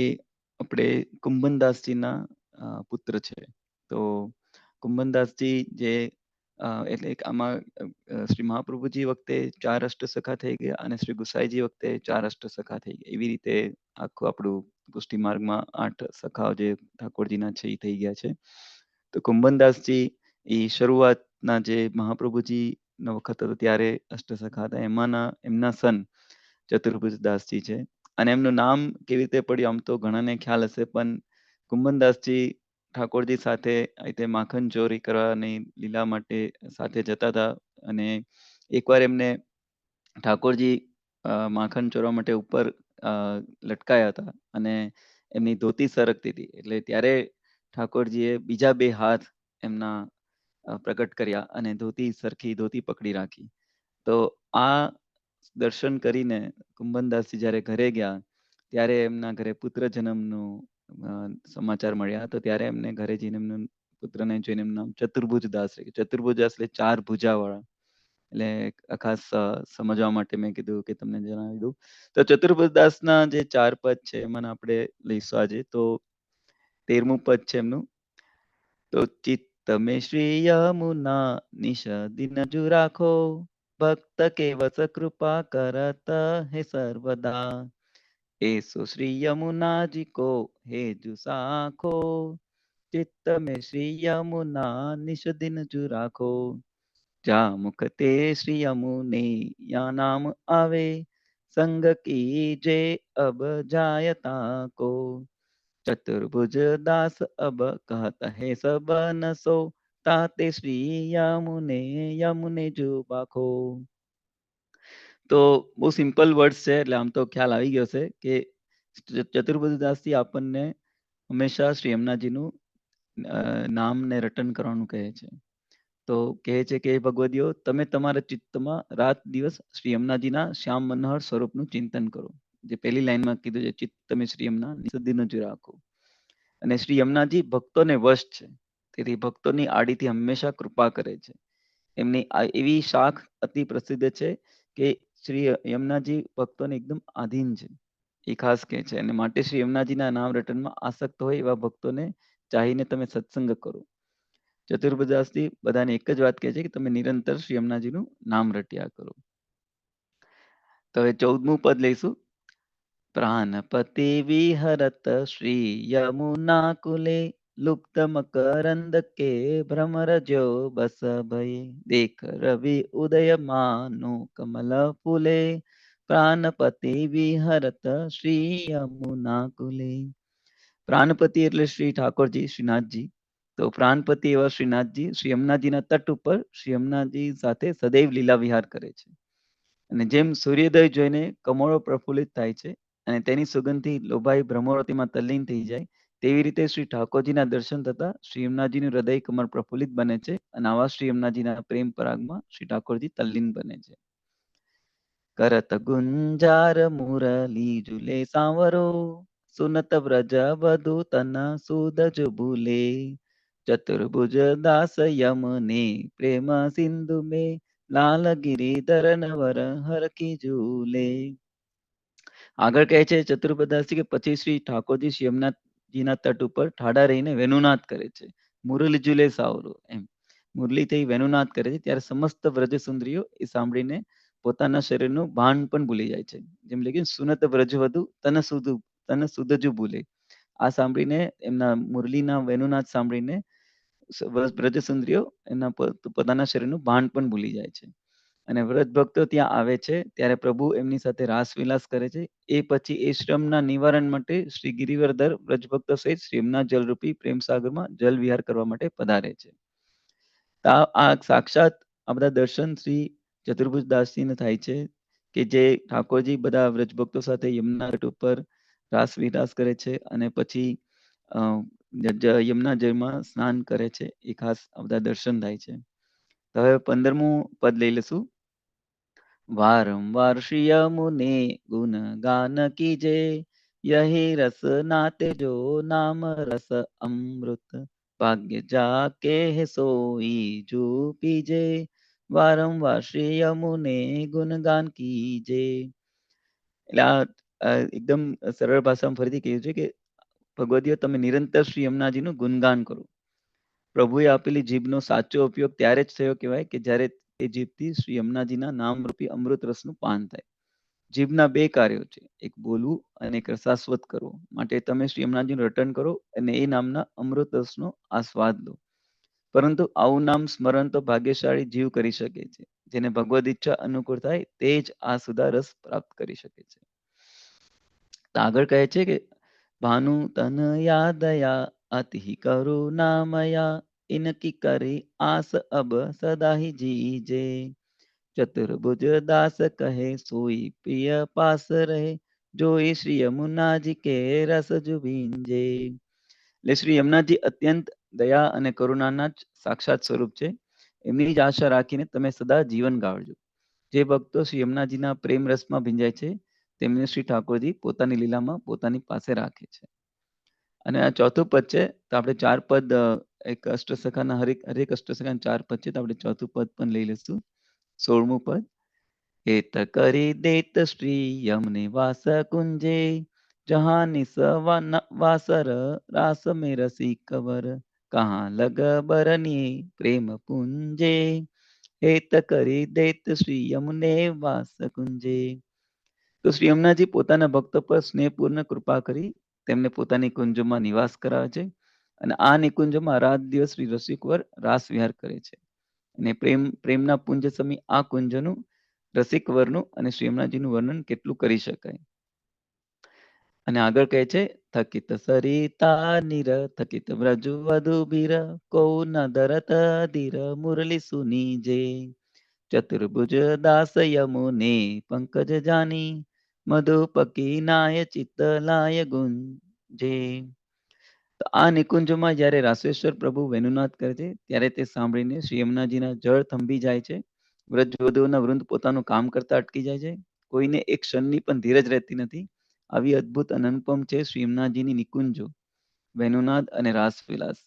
આપણે કુંભનદાસજીના પુત્ર છે. તો કુંભનદાસજી જે એટલે આમાં શ્રી મહાપ્રભુજી વખતે 4 અષ્ટસખા થઈ ગયા અને શ્રી ગુસાઈજી વખતે 4 અષ્ટસખા થઈ ગયા. એવી રીતે આખું આપણું પુષ્ટિ માર્ગમાં 8 સખાઓ જે ઠાકોરજીના છે એ થઈ ગયા છે. તો કુંભનદાસજી એ શરૂઆતના જે મહાપ્રભુજી નો વખત હતો ત્યારે અષ્ટસખા હતા. એમના સન ચતુર્ભુજ દાસજી છે. અને એમનું નામ કેવી રીતે પડ્યું આમ તો ઘણાને ખ્યાલ હશે, પણ કુંભનદાસજી ઠાકોરજી સાથે આ રીતે માખણ ચોરી કરવાની લીલા માટે સાથે જતા હતા. અને એકવાર એમને ઠાકોરજી માખણ ચોરવા માટે ઉપર લટકાયા હતા અને એમની ધોતી સરકતી હતી. એટલે ત્યારે ઠાકોરજીએ બીજા 2 હાથ એમના પ્રગટ કર્યા અને ધોતી પકડી રાખી. તો આ દર્શન કરીને કુંભનદાસજી જ્યારે ઘરે ગયા ત્યારે એમના ઘરે પુત્ર જન્મનું સમાચાર મળ્યા. તો ત્યારે એમને ઘરે જઈને એમનું પુત્રને જોઈને એમનું નામ ચતુર્ભુજ દાસ રાખ્યું. ચતુર્ભુજ દાસ એટલે 4 ભુજાવાળા. એટલે ખાસ સમજવા માટે મેં કીધું કે તમને જણાવી દઉં. તો ચતુર્ભુજ દાસના જે 4 પદ છે એમાં આપણે લઈશું આજે. તો 13મું પદ છે એમનું. તો ચિત્ત में श्री यमुना निश दिन जु राखो, भक्त के वस कृपा करत है सर्वदा, ऐसो श्री यमुना जी को हे जु साखो, चित्त में श्री यमुना निश दिन जु राखो, जा मुख ते श्री यमुने या नाम आवे, संग कीजे अब जायता को, चतुर्भुज दास अब कहत है सब नसो, ताते श्री यमुने जु बाखो. તો બહુ સિમ્પલ વર્ડ્સ છે, એટલે આમ તો ખ્યાલ આવી ગયો છે કે ચતુર્ભુજ દાસજી આપણને હંમેશા શ્રી યમુનાજીનું નામને રટન કરવાનું કહે છે. તો કહે છે કે ભગવદીઓ, તમે તમારા ચિત્તમાં રાત દિવસ શ્રી યમુનાજીના શ્યામ મનોહર સ્વરૂપનું ચિંતન કરો. જે પહેલી લાઈનમાં કીધું છે, ચિત્ત તમે શ્રી યમુના નિસદિન જ રાખો. અને શ્રી યમુનાજી ભક્તોને વશ છે, તેથી ભક્તોની આડીથી હંમેશા કૃપા કરે છે. એમની એવી શાખ અતિ પ્રસિદ્ધ છે કે શ્રી યમુનાજી ભક્તોને એકદમ આધીન છે, એ ખાસ કહે છે. અને માટે શ્રી યમુનાજીના નામ રટનમાં આસક્ત હોય એવા ભક્તોને ચાહીને તમે સત્સંગ કરો. ચતુર્ભુજદાસજી બધાને એક જ વાત કહે છે કે તમે નિરંતર શ્રી યમુનાજીનું નામ રટ્યા કરો. તો હવે 14મું પદ લઈશું. प्राणपति विहरत श्री यमुना कुले, लुप्त मकरंद के भ्रमर जो बस भये, देख रवि उदय मानो कमल फूले, प्राणपति विहरत श्री यमुना कुले. પ્રાણપતિ એટલે શ્રી ઠાકોરજી, શ્રીનાથજી. તો પ્રાણપતિ એવા શ્રીનાથજી શ્રી યમુનાજીના તટ ઉપર શ્રી યમુનાજી સાથે સદૈવ લીલા વિહાર કરે છે. અને જેમ સૂર્યોદય જોઈને કમળો પ્રફુલ્લિત થાય છે અને તેની સુગંધથી લોભાઈ ભ્રમરોતીમાં તલ્લીન થઈ જાય, તેવી રીતે શ્રી ઠાકોરજીના દર્શન થતા શ્રી યમુનાજીનું હૃદય કમળ પ્રફુલ્લિત બને છે અને આવા શ્રી યમુનાજીના પ્રેમ પરાગમાં શ્રી ઠાકોરજી તલ્લીન બને છે. કરત ગુંજાર મુરલી ઝુલે સાવરો, સુનત વ્રજ વધુ તન સુદજ ભૂલે, ચતુર્ભુજ દાસ યમને પ્રેમ સિંધુ में લાલ ગિરિધર નવર હરકી ઝૂલે. આગળ કહે છે ચતુર્ભુજદાસજી કે પછી શ્રી ઠાકોરજી શ્રી યમુનાજીના તટ ઉપર ઠાડા રહીને વેણુનાદ કરે છે. મુરલી ઝૂલે સાવરો, એમ મુરલી થઈ વેણુનાદ કરે છે. ત્યારે સમસ્ત વ્રજ સુંદરીઓ એ સાંભળીને પોતાના શરીરનું ભાન પણ ભૂલી જાય છે. જેમ લખ્યું સુનત વ્રજવધુ તન સુધજુ ભૂલે. આ સાંભળીને એમના મુરલીના વેણુનાદ સાંભળીને વ્રજસુંદરીઓ એના પોતાના શરીરનું ભાન પણ ભૂલી જાય છે. અને વ્રજ ભક્તો ત્યાં આવે છે ત્યારે પ્રભુ એમની સાથે રાસવિલાસ કરે છે. એ પછી એ શ્રમના નિવારણ માટે શ્રી ગિરિવરધર વ્રજ ભક્તો સહિત શ્રી યમુના જલરૂપી પ્રેમ સાગરમાં જલ વિહાર કરવા માટે પધારે છે. આ સાક્ષાત આ બધા દર્શન શ્રી ચતુર્ભુજ દાસજીને થાય છે કે જે ઠાકોરજી બધા વ્રજ ભક્તો સાથે યમુના તટ ઉપર રાસ વિલાસ કરે છે અને પછી યમુના જળમાં સ્નાન કરે છે. એ ખાસ આ બધા દર્શન થાય છે. તો હવે 15મું પદ લઈ લેશું. વારંવાર શ્રી યમુને ગુણ ગાન કીજે, यही रस नाते जो नाम रस अमृत, भाग्य जाके है सोई जो पीजे, વારંવાર શ્રી યમુને ગુણગાન કીજે. એટલે એકદમ સરળ ભાષામાં ફરીથી કહ્યું છે કે ભગવદીઓ તમે નિરંતર શ્રી યમુનાજીનું ગુણગાન કરો. પ્રભુએ આપેલી જીભનો સાચો ઉપયોગ ત્યારે જ થયો કહેવાય કે જ્યારે એ જીભથી શ્રી યમુનાજીના નામરૂપી અમૃત રસનું પાન થાય. જીભના 2 કાર્યો છે, એક બોલવું અને એક રસાસ્વાદ કરવો. માટે તમે શ્રી યમુનાજીનું રટન કરો અને એ નામના અમૃત રસનો આસ્વાદ લો. પરંતુ આવું નામ સ્મરણ તો ભાગ્યશાળી જીવ કરી શકે છે. જેને ભગવદ ઈચ્છા અનુકૂળ થાય તે જ આ સુધા રસ પ્રાપ્ત કરી શકે છે. આગળ કહે છે કે ભાનુ તન યાદયા અતિ કરુણામયા, ઇનકી કરી આસ અબ સદા ही जीजे, चतुर्भुज दास कहे सोई प्रिय पास रहे, જોઈ શ્રી યમુનાજી કે રસ જુબીંજે. એટલે શ્રી યમુનાજી અત્યંત દયા અને કરુણાના જ સાક્ષાત સ્વરૂપ છે. એમની જ આશા રાખીને તમે સદા જીવન ગાળજો. જે ભક્તો શ્રી યમુનાજીના પ્રેમ રસમાં ભીંજાય છે તેમને શ્રી ઠાકોરજી પોતાની લીલામાં પોતાની પાસે રાખે છે. અને આ ચોથું પદ છે તો આપણે 4 પદ એક અષ્ટસખાના હરેક અષ્ટસખાના 4 પદ છે તો આપણે ચોથું પદ પણ લઈ લઈશું. 16મું પદ. हेत करी देत श्री यमुने वास कुंजे, जहाँ निस वासर रास में रसी कवर, कहाँ लग बरनी प्रेम पुंजे, हेत કરી દેત શ્રી યમુને વાસ કુંજે. તો શ્રી યમુનાજી પોતાના ભક્તો પર સ્નેહપૂર્ણ કૃપા કરી તેમને પોતાની કુંજમાં નિવાસ કરાવે છે અને આ નિકુંજમાં રાત દિવસ શ્રી રસિકવર રાસ વિહાર કરે છે. અને પ્રેમના પુંજ સમી આ કુંજનું રસિકવરનું અને શ્રી યમુનાજીનું વર્ણન કેટલું કરી શકાય. અને આગળ કહે છે થકિત સરિતા નિર થકિત વ્રજ વધુ બીર, કો ન દરત ધીર મુરલી સુની જે, ચતુર્ભુજ દાસ યમુને પંકજ જાની, મધુપકી નાય ચિત્ત લાય ગુંજે. તો આ નિકુંજમાં જ્યારે રાસેશ્વર પ્રભુ વેણુનાદ કરે છે ત્યારે તે સાંભળીને શ્રી યમુનાજીના જળ થંભી જાય છે. વ્રજવધુઓના વૃંદ પોતાનું કામ કરતા અટકી જાય છે. કોઈને એક ક્ષણની પણ ધીરજ રહેતી નથી. આવી અદ્ભુત અને અનુપમ છે શ્રી યમુનાજીની નિકુંજો, વેણુનાદ અને રાસવિલાસ.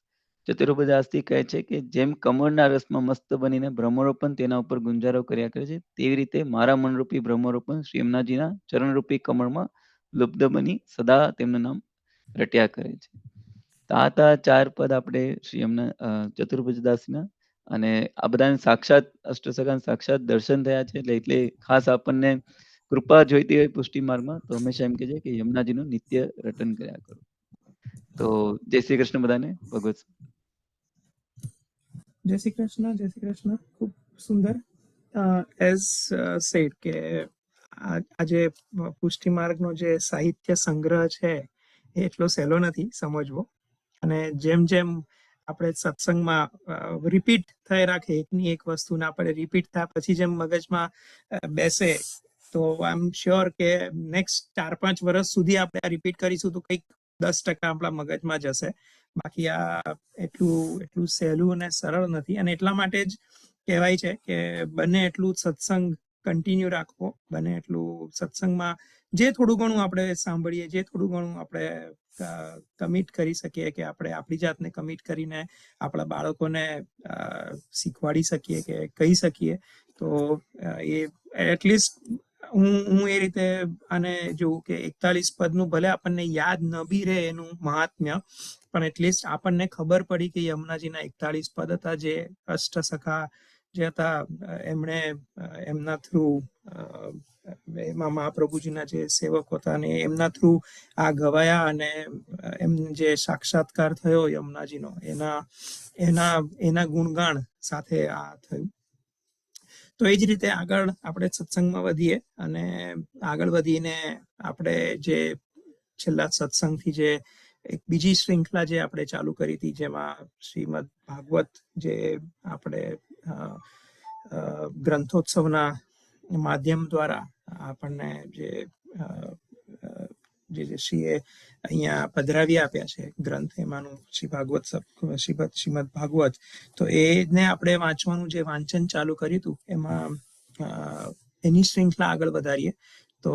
ચતુર્ભુજદાસજી કહે છે કે જેમ કમળના રસમાં મસ્ત બનીને ભ્રમરો પણ તેના ઉપર ગુંજારો કર્યા કરે છે, તેવી રીતે મારા મનરૂપી ભ્રમરો પણ શ્રી યમુનાજીના ચરણરૂપી કમળમાં લુબ્ધ બની સદા તેમનું નામ રટ્યા કરે છે. તો આ હતા 4 પદ આપણે શ્રી યમુના ચતુર્ભુજદાસના. અને આ બધાને સાક્ષાત અષ્ટસખાના સાક્ષાત દર્શન થયા છે એટલે ખાસ આપણને કૃપા જોઈતી હોય પુષ્ટિ માર્ગમાં તો હંમેશા એમ કહે છે કે યમુનાજીનું નિત્ય રટન કર્યા કરો. તો જય શ્રી કૃષ્ણ બધાને. ભગવત જય શ્રી કૃષ્ણ. જય શ્રી કૃષ્ણ. ખૂબ સુંદર. એઝ સેડ કે આજે પુષ્ટિ માર્ગનો જે સાહિત્ય સંગ્રહ છે એ એટલો સહેલો નથી સમજવો. અને જેમ જેમ આપણે સત્સંગમાં રિપીટ થઈ રાખે એકની એક વસ્તુને આપણે રિપીટ થયા પછી જેમ મગજમાં બેસે તો આઈ એમ શ્યોર કે નેક્સ્ટ 4-5 વર્ષ સુધી આપણે આ રિપીટ કરીશું તો કંઈક 10% આપણા મગજમાં જશે. બાકી આ એટલું સહેલું અને સરળ નથી. અને એટલા માટે જ કહેવાય છે કે બને એટલું સત્સંગ કન્ટિન્યુ રાખવો, બને એટલું સત્સંગમાં જે થોડું ઘણું આપણે સાંભળીએ, જે થોડું ઘણું આપણે કમિટ કરી શકીએ કે આપણે આપણી જાતને કમિટ કરીને આપણા બાળકોને શીખવાડી શકીએ કે કહી શકીએ તો એ એટલીસ્ટ હું એ રીતે આને જોઉં કે 41 પદનું ભલે આપણને યાદ ન બી રહે એનું મહાત્મ્ય, પણ એટલીસ્ટ આપણને ખબર પડી કે યમુનાજીના 41 પદ હતા જે અષ્ટસખા જે હતા એમણે એમના થ્રુ એમાં મહાપ્રભુજીના જે સેવકો હતા અને એમના થ્રુ આ ગવાયા અને એમ જે સાક્ષાત્કાર થયો યમુનાજીનો એના એના એના ગુણગાન સાથે આ થયું. તો એ જ રીતે આગળ આપણે સત્સંગમાં વધીએ અને આગળ વધીને આપણે જે છેલ્લા સત્સંગથી જે એક બીજી શૃંખલા જે આપણે ચાલુ કરી હતી, જેમાં શ્રીમદ ભાગવત જે આપણે ગ્રંથોત્સવના માધ્યમ દ્વારા આપણને જે શ્રીએ અહીંયા પધરાવી આપ્યા છે ગ્રંથ, એમાંનું શ્રીમદ ભાગવત, તો એને આપણે વાંચવાનું જે વાંચન ચાલુ કર્યું હતું એમાં એની શૃંખલા આગળ વધારીએ. તો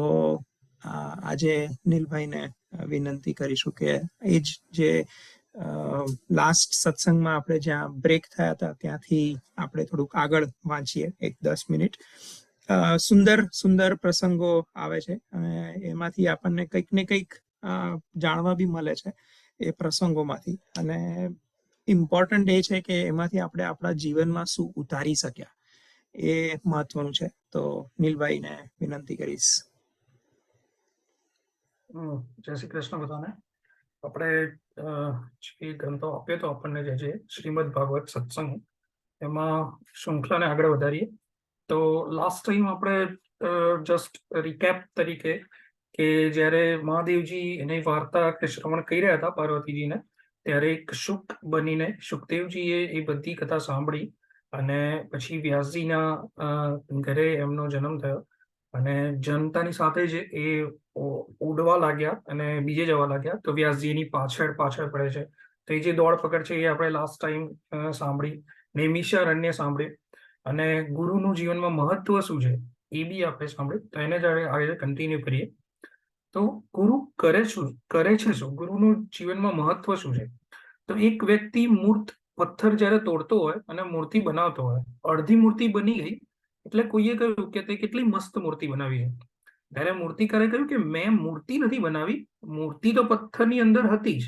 આજે નીલભાઈને વિનંતી કરીશું કે એ જ જે લાસ્ટ સત્સંગમાં આપણે જ્યાં બ્રેક થયા હતા ત્યાંથી આપણે થોડુંક આગળ વાંચીએ 10 મિનિટ. સુંદર સુંદર પ્રસંગો આવે છે અને એમાંથી આપણને કંઈક ને કંઈક જાણવા બી મળે છે એ પ્રસંગોમાંથી, અને ઇમ્પોર્ટન્ટ એ છે કે એમાંથી આપણે આપણા જીવનમાં શું ઉતારી શક્યા એ મહત્વનું છે. તો નીલભાઈને વિનંતી કરીશ. જય શ્રી કૃષ્ણ બધાને. આપણે જે ગ્રંથો આપ્યો તો આપણને જે શ્રીમદ ભાગવત સત્સંગ, એમાં શૃંખલાને આગળ વધારીએ. તો લાસ્ટ ટાઈમ આપણે જસ્ટ રિકેપ તરીકે કે જ્યારે મહાદેવજી એની વાર્તા કે શ્રવણ કરી રહ્યા હતા પાર્વતીજીને, ત્યારે એક શુક બનીને શુકદેવજીએ એ બધી કથા સાંભળી અને પછી વ્યાસજીના ઘરે એમનો જન્મ થયો અને જનતાની સાથે જ એ ઉડવા લાગ્યા અને બીજે જવા લાગ્યા. તો વ્યાસજી એની પાછળ પડે છે. તો એ જે દોડ પકડ છે એ આપણે લાસ્ટ ટાઈમ સાંભળી. નૈમિષારણ્ય સાંભળ્યું અને ગુરુનું જીવનમાં મહત્વ શું છે એ બી આપણે સાંભળ્યું. તો એને જ આગળ કન્ટિન્યુ કરીએ. તો ગુરુ કરે છે શું, ગુરુનું જીવનમાં મહત્વ શું છે? તો એક વ્યક્તિ મૂર્ત પથ્થર જ્યારે તોડતો હોય અને મૂર્તિ બનાવતો હોય, અડધી મૂર્તિ બની ગઈ એટલે કોઈએ કહ્યું કે તે કેટલી મસ્ત મૂર્તિ બનાવી છે. ત્યારે મૂર્તિકારે કહ્યું કે મેં મૂર્તિ નથી બનાવી, મૂર્તિ તો પથ્થરની અંદર હતી જ,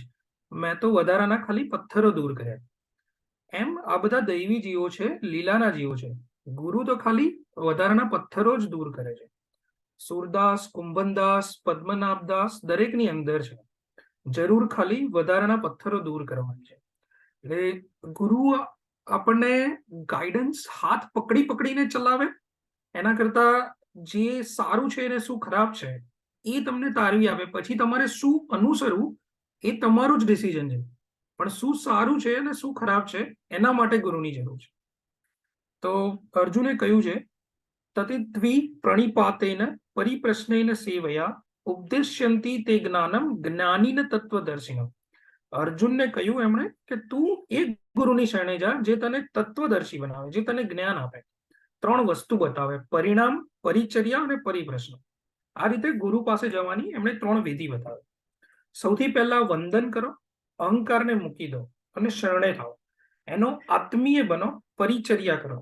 મેં તો વધારાના ખાલી પથ્થરો દૂર કર્યા. એમ આ બધા દૈવી જીવો છે, લીલાના જીવો છે. ગુરુ તો ખાલી વધારાના પથ્થરો જ દૂર કરે છે. સુરદાસ, કુંભનદાસ, પદ્મનાભદાસ દરેકની અંદર છે, જરૂર ખાલી વધારાના પથ્થરો દૂર કરવાની છે. એટલે ગુરુ આપણને ગાઈડન્સ હાથ પકડીને ચલાવે એના કરતા જે સારું છે અને શું ખરાબ છે એ તમને તારવી આપે. પછી તમારે શું અનુસરવું એ તમારું જ ડિસિઝન છે, પણ શું સારું છે અને શું ખરાબ છે એના માટે ગુરુની જરૂર છે. તો અર્જુને કહ્યું છે, તતિદ્વિ પ્રણિપાતેન પરિપ્રશ્નેન સેવયા ઉપદેશ્યંતિ તે જ્ઞાનમ જ્ઞાનીન તત્વદર્શિનમ. અર્જુનને કહ્યું એમણે કે તું એક ગુરુની શરણે જા જે તને તત્વદર્શી બનાવે, જે તને જ્ઞાન આપે, 3 વસ્તુ બતાવે: પરિણામ, પરિચર્યા અને પરિપ્રશ્ન. આ રીતે ગુરુ પાસે જવાની એમણે 3 વિધિ બતાવે. સૌથી પહેલા વંદન કરો, અહંકારને મૂકી દો અને શરણે થાઓ. એનો આત્મીય બનો, પરિચર્યા કરો.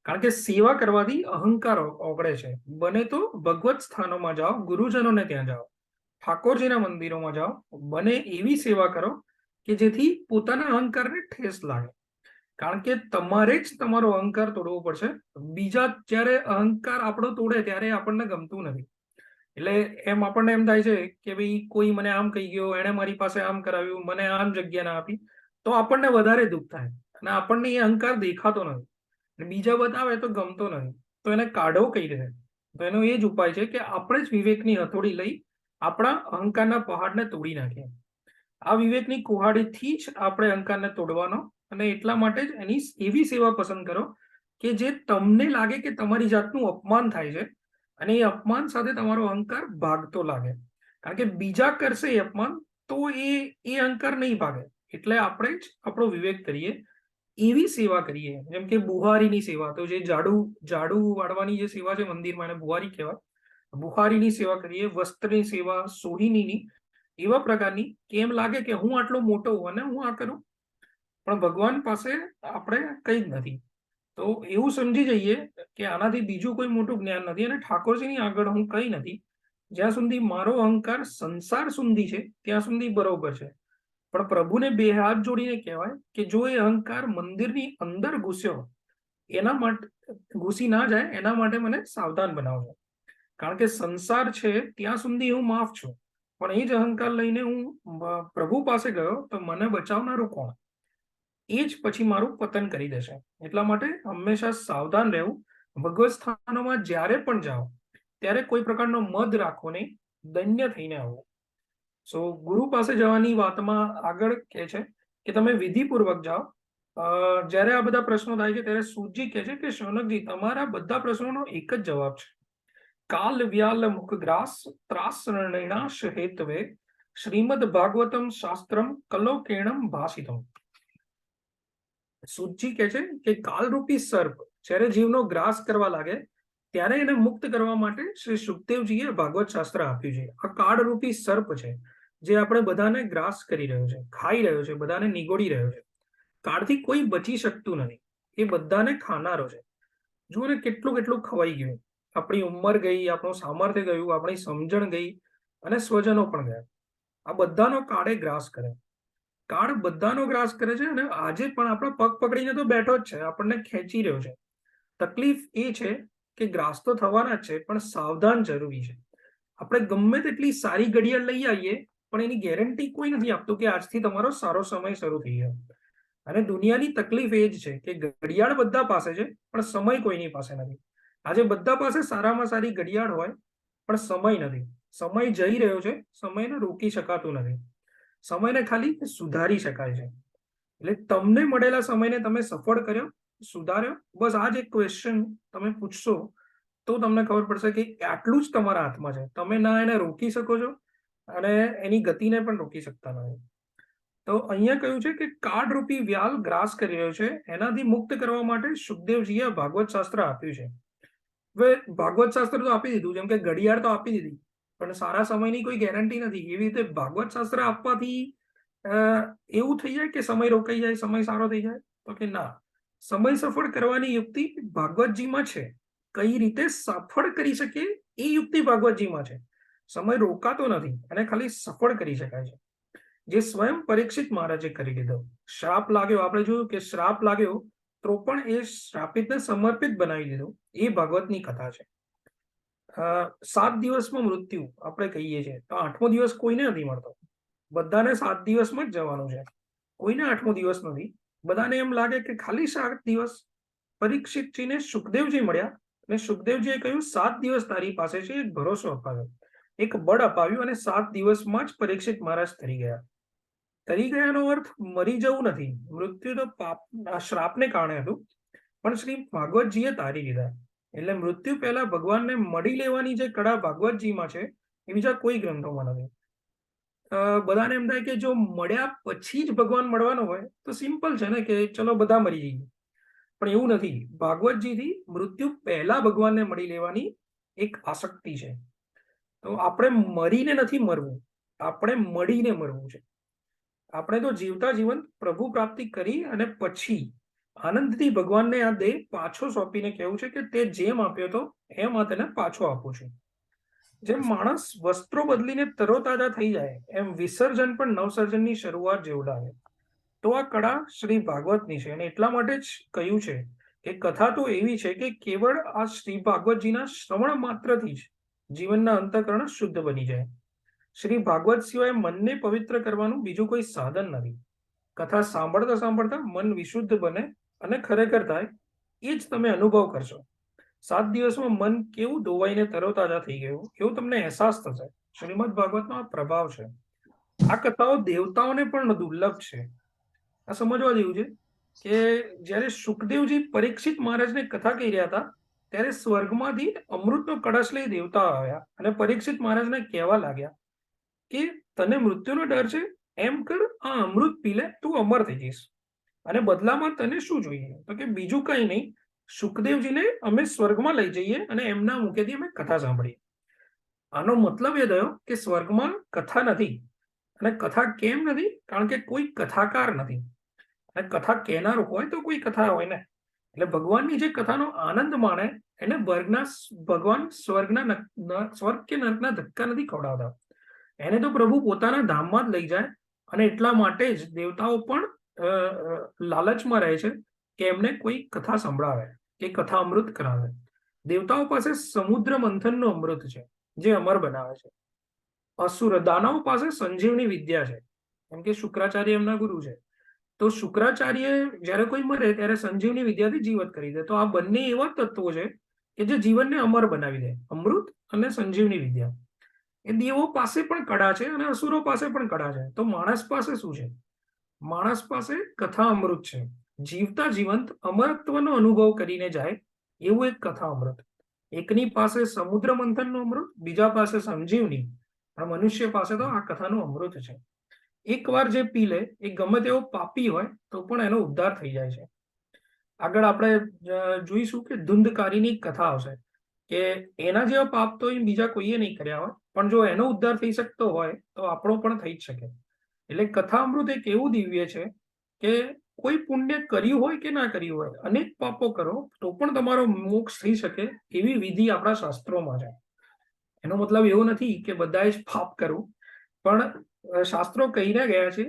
કારણ કે સેવા કરવાથી અહંકાર ઓગળે છે. બને તો ભગવત સ્થાનોમાં જાઓ, ગુરુજનોને ત્યાં જાઓ, ઠાકોરજીના મંદિરોમાં જાઓ, બને એવી સેવા કરો કે જેથી પોતાના અહંકારને ઠેસ લાગે. કારણ કે તમારે જ તમારો અહંકાર તોડવો પડશે. બીજા જ્યારે અહંકાર આપણો તોડે ત્યારે આપણને ગમતું નથી. એટલે આપણને એમ થાય છે કે ભાઈ કોઈ મને આમ કહી ગયો, એણે મારી પાસે આમ કરાવ્યું, મને આમ જગ્યા ના આપી, તો આપણને વધારે દુઃખ થાય અને આપણને એ અહંકાર દેખાતો નથી. બીજા બતાવે તો ગમતો નથી. તો એને કાઢવો કઈ રીતે? તો એનો એ જ ઉપાય છે કે આપણે જ વિવેકની હથોડી લઈ આપણા અહંકારના પહાડને તોડી નાખીએ. આ વિવેકની કુહાડીથી જ આપણે અહંકારને તોડવાનો, અને એટલા માટે જ એની એવી સેવા પસંદ કરો કે જે તમને લાગે કે તમારી જાતનું અપમાન થાય છે અને એ અપમાન સાથે તમારો અહંકાર ભાગતો લાગે. કારણ કે બીજા કરશે એ અપમાન તો એ અહંકાર નહીં ભાગે. એટલે આપણે જ આપણો વિવેક કરીએ, એવી સેવા કરીએ. જેમ કે બુહારીની સેવા, તો જે ઝાડુ વાળવાની જે સેવા છે મંદિરમાં એને બુહારી કહેવાય. બુહારીની સેવા કરીએ, વસ્ત્રની સેવા, સોહિનીની, એવા પ્રકારની કે એમ લાગે કે હું આટલો મોટો હું અને હું આ કરું, પણ ભગવાન પાસે આપણે કંઈ જ નથી. તો એવું સમજી જઈએ કે આનાથી બીજું કોઈ મોટું જ્ઞાન નથી અને ઠાકોરજીની આગળ હું કંઈ નથી. જ્યાં સુધી મારો અહંકાર સંસાર સુધી છે ત્યાં સુધી બરોબર છે, પણ પ્રભુને 2 હાથ જોડીને કહેવાય કે જો એ અહંકાર મંદિરની અંદર ઘૂસ્યો એના માટે ઘૂસી ના જાય એના માટે મને સાવધાન બનાવજો. કારણ કે સંસાર છે ત્યાં સુધી હું માફ છું, પણ એ જ અહંકાર લઈને હું પ્રભુ પાસે ગયો તો મને બચાવનારું કોણ? એ જ પછી મારું પતન કરી દેશે. એટલા માટે હંમેશા સાવધાન રહેવું. ભગવત સ્થાનોમાં જ્યારે પણ જાઓ ત્યારે કોઈ પ્રકારનો મદ રાખવો નહીં, દૈન્ય થઈને આવવું. સો ગુરુ પાસે જવાની વાતમાં આગળ કહે છે કે તમે વિધિપૂર્વક જાઓ. જ્યારે આ બધા પ્રશ્નો થાય છે ત્યારે સૂતજી કહે છે કે શૌનકજી, તમારા બધા પ્રશ્નોનો એક જ જવાબ છે. કાલ વ્યાલ મુખગ્રાસ ત્રાસરણેનાશ હેતવે શ્રીમદ ભાગવતમ શાસ્ત્રમ કલોકેણમ ભાષિતમ. સૂતજી કહે છે કે કાલરૂપી સર્પ જ્યારે જીવનો ગ્રાસ કરવા લાગે ત્યારે એને મુક્ત કરવા માટે શ્રી સુખદેવજીએ ભાગવત શાસ્ત્ર આપ્યું છે. આ કાળરૂપી સર્પ છે જે આપણે બધાને ગ્રાસ કરી રહ્યો છે, ખાઈ રહ્યો છે, બધાને નિગોડી રહ્યો છે. કાળથી કોઈ બચી શકતું નથી, એ બધાને ખાનારો છે. જુઓ ને કેટલું કેટલું ખવાઈ ગયું. આપણી ઉંમર ગઈ, આપણું સામર્થ્ય ગયું, આપણી સમજણ ગઈ અને સ્વજનો પણ ગયા. આ બધાનો કાળે ગ્રાસ કરે. કાળ બધાનો ગ્રાસ કરે છે અને આજે પણ આપણો પગ પકડીને તો બેઠો જ છે, આપણને ખેંચી રહ્યો છે. તકલીફ એ છે કે ગ્રાસ તો થવાના જ છે, પણ સાવધાન જરૂરી છે. આપણે ગમે તેટલી સારી ઘડિયાળ લઈ આવીએ પણ એની ગેરંટી કોઈ નથી આપતું કે આજથી તમારો સારો સમય શરૂ થઈ ગયો. અને દુનિયાની તકલીફ એ જ છે કે ઘડિયાળ બધા પાસે છે પણ સમય કોઈની પાસે નથી. આજે બધા પાસે સારામાં સારી ઘડિયાળ હોય પણ સમય નથી. સમય જઈ રહ્યો છે, સમયને રોકી શકાતું નથી. સમયને ખાલી સુધારી શકાય છે. એટલે તમને મળેલા સમયને તમે સફળ કર્યો, સુધાર્યો, બસ આ જ એક ક્વેશ્ચન તમે પૂછશો તો તમને ખબર પડશે કે આટલું જ તમારા હાથમાં છે. તમે ના એને રોકી શકો છો અને એની ગતિને પણ રોકી શકતા નથી. તો અહીંયા કહ્યું છે કે કાળરૂપી વ્યાલ ગ્રાસ કરી રહ્યો છે, એનાથી મુક્ત કરવા માટે સુખદેવજીએ ભાગવત શાસ્ત્ર આપ્યું છે. હવે ભાગવત શાસ્ત્ર તો આપી દીધું, જેમ કે ઘડિયાળ તો આપી દીધી, પણ સારા સમયની કોઈ ગેરંટી નથી. એવી રીતે ભાગવત શાસ્ત્ર આપવાથી એવું થઈ જાય કે સમય રોકાઈ જાય, સમય સારો થઈ જાય? તો કે ના, સમય સફળ કરવાની યુક્તિ ભાગવતજીમાં છે. કઈ રીતે સફળ કરી શકીએ એ યુક્તિ ભાગવતજીમાં છે. સમય રોકાતો નથી અને ખાલી સફળ કરી શકાય છે, જે સ્વયં પરીક્ષિત મહારાજે કરી લીધો. શ્રાપ લાગ્યો, આપણે જોયું કે શ્રાપ લાગ્યો તો પણ એ શ્રાપિતને સમર્પિત બનાવી દીધું. એ ભાગવતની કથા છે. 7 દિવસમાં મૃત્યુ આપણે કહીએ છીએ તો 8મો દિવસ કોઈને નથી મળતો. બધાને 7 દિવસમાં જ જવાનું છે, કોઈને 8મો દિવસ નથી. બધાને એમ લાગે કે ખાલી 7 દિવસ. પરીક્ષિતજીને સુખદેવજી મળ્યા અને સુખદેવજીએ કહ્યું 7 દિવસ તારી પાસે છે. એક ભરોસો અપાવ્યો, એક બળ અપાવ્યું અને 7 દિવસમાં જ પરીક્ષિત મહારાજ તરી ગયા. તરી ગયાનો અર્થ મરી જવું નથી. મૃત્યુ તો પાપ શ્રાપને કારણે હતું, પણ શ્રી ભાગવતજીએ તારી લીધા. એટલે મૃત્યુ પહેલા ભગવાનને મળી લેવાની જે કળા ભાગવતજીમાં છે એ બીજા કોઈ ગ્રંથોમાં નથી. બધાને એમ થાય કે જો મળ્યા પછી જ ભગવાન મળવાનો હોય તો સિમ્પલ છે ને કે ચલો બધા મરી જઈએ, પણ એવું નથી. ભાગવતજીથી મૃત્યુ પહેલા ભગવાનને મળી લેવાની એક આસક્તિ છે. તો આપણે મરીને નથી મરવું, આપણે મળીને મરવું છે. આપણે તો જીવતા જીવન પ્રભુ પ્રાપ્તિ કરી અને પછી આનંદથી ભગવાનને આ દેહ પાછો સોંપીને કહેવું છે કે તે જેમ આપ્યો હતો એમ આ તેને પાછો આપું છું. જેમ માણસ વસ્ત્રો બદલીને તરોતાજા થઈ જાય એમ વિસર્જન પણ નવસર્જનની શરૂઆત જેવું લાગે. તો આ કળા શ્રી ભાગવતની છે અને એટલા માટે જ કહ્યું છે કે કથા તો એવી છે કે કેવળ આ શ્રી ભાગવતજીના શ્રવણ માત્રથી જ જીવનના અંતઃકરણ શુદ્ધ બની જાય. શ્રી ભાગવત સિવાય મનને પવિત્ર કરવાનું બીજું કોઈ સાધન નથી. કથા સાંભળતા સાંભળતા મન વિશુદ્ધ બને અને ખરેખર થાય એ જ તમે અનુભવ કરશો. 7 દિવસમાં મન કેવું ધોવાઈને તરોતાજા થઈ ગયું એવું તમને અહેસાસ થશે. શ્રીમદ ભાગવતનો આ પ્રભાવ છે. આ કથાઓ દેવતાઓને પણ દુર્લભ છે. આ સમજવા જેવું છે કે જ્યારે સુખદેવજી પરીક્ષિત મહારાજને કથા કહી રહ્યા હતા ત્યારે સ્વર્ગમાંથી અમૃતનો કળશ લઈ દેવતા આવ્યા અને પરીક્ષિત મહારાજને કહેવા લાગ્યા કે તને મૃત્યુનો ડર છે, એમ કર આ અમૃત પી લે, તું અમર થઈ જઈશ. અને બદલામાં તને શું જોઈએ? તો કે બીજું કઈ નહીં, સુખદેવજીને અમે સ્વર્ગમાં લઈ જઈએ અને એમના મુખેથી અમે કથા સાંભળીએ. આનો મતલબ એ થયો કે સ્વર્ગમાં કથા નથી. અને કથા કેમ નથી? કારણ કે કોઈ કથાકાર નથી. અને કથા કહેનાર હોય તો કોઈ કથા હોય ને. એટલે ભગવાનની જે કથાનો આનંદ માણે એને ભગવાન સ્વર્ગ કે નર્કના ધક્કા નથી ખવડાવતા. એને તો પ્રભુ પોતાના ધામમાં જ લઈ જાય. અને એટલા માટે જ દેવતાઓ પણ લાલચમાં રહે છે કે એમને કોઈ કથા સંભળાવે. કે કથા અમૃત કરાવે. દેવતાઓ પાસે સમુદ્ર મંથનનું અમૃત છે જે અમર બનાવે છે. અસુર દાનવો પાસે સંજીવની વિદ્યા છે, કેમ કે શુક્રાચાર્ય એમના ગુરુ છે. તો શુક્રાચાર્ય જ્યારે કોઈ મરે ત્યારે સંજીવની વિદ્યાથી જીવત કરી દે. તો આ બંને એવા તત્વો છે કે જે જીવનને અમર બનાવી દે, અમૃત અને સંજીવની વિદ્યા. એ દેવો પાસે પણ કળા છે અને અસુરો પાસે પણ કળા છે. તો માણસ પાસે શું છે? માણસ પાસે કથા અમૃત છે. જીવતા જીવંત અમરત્વનો અનુભવ કરીને જાય એવું એક કથા અમૃત. એકની પાસે સમુદ્ર મંથનનું અમૃત, બીજા પાસે સંજીવની, અને મનુષ્ય પાસે તો આ કથાનું અમૃત છે. એકવાર જે પી લે એ ગમે તેવો પાપી હોય તો પણ એનો ઉદ્ધાર થઈ જાય છે. આગળ આપણે જોઈશું કે ધુંધકારીની કથા આવશે કે એના જેવા પાપ તો બીજા કોઈએ નહીં કર્યા હોય, પણ જો એનો ઉદ્ધાર થઈ શકતો હોય તો આપણો પણ થઈ જ શકે. એટલે કથા અમૃત એક એવું દિવ્ય છે કે કોઈ પુણ્ય કર્યું હોય કે ના કર્યું હોય, અનેક પાપો કરો તો પણ તમારો મોક્ષ થઈ શકે એવી વિધિ આપણા શાસ્ત્રોમાં છે. એનો મતલબ એવો નથી કે બધાએ જ પાપ કરવું, પણ શાસ્ત્રો કહીને ગયા છે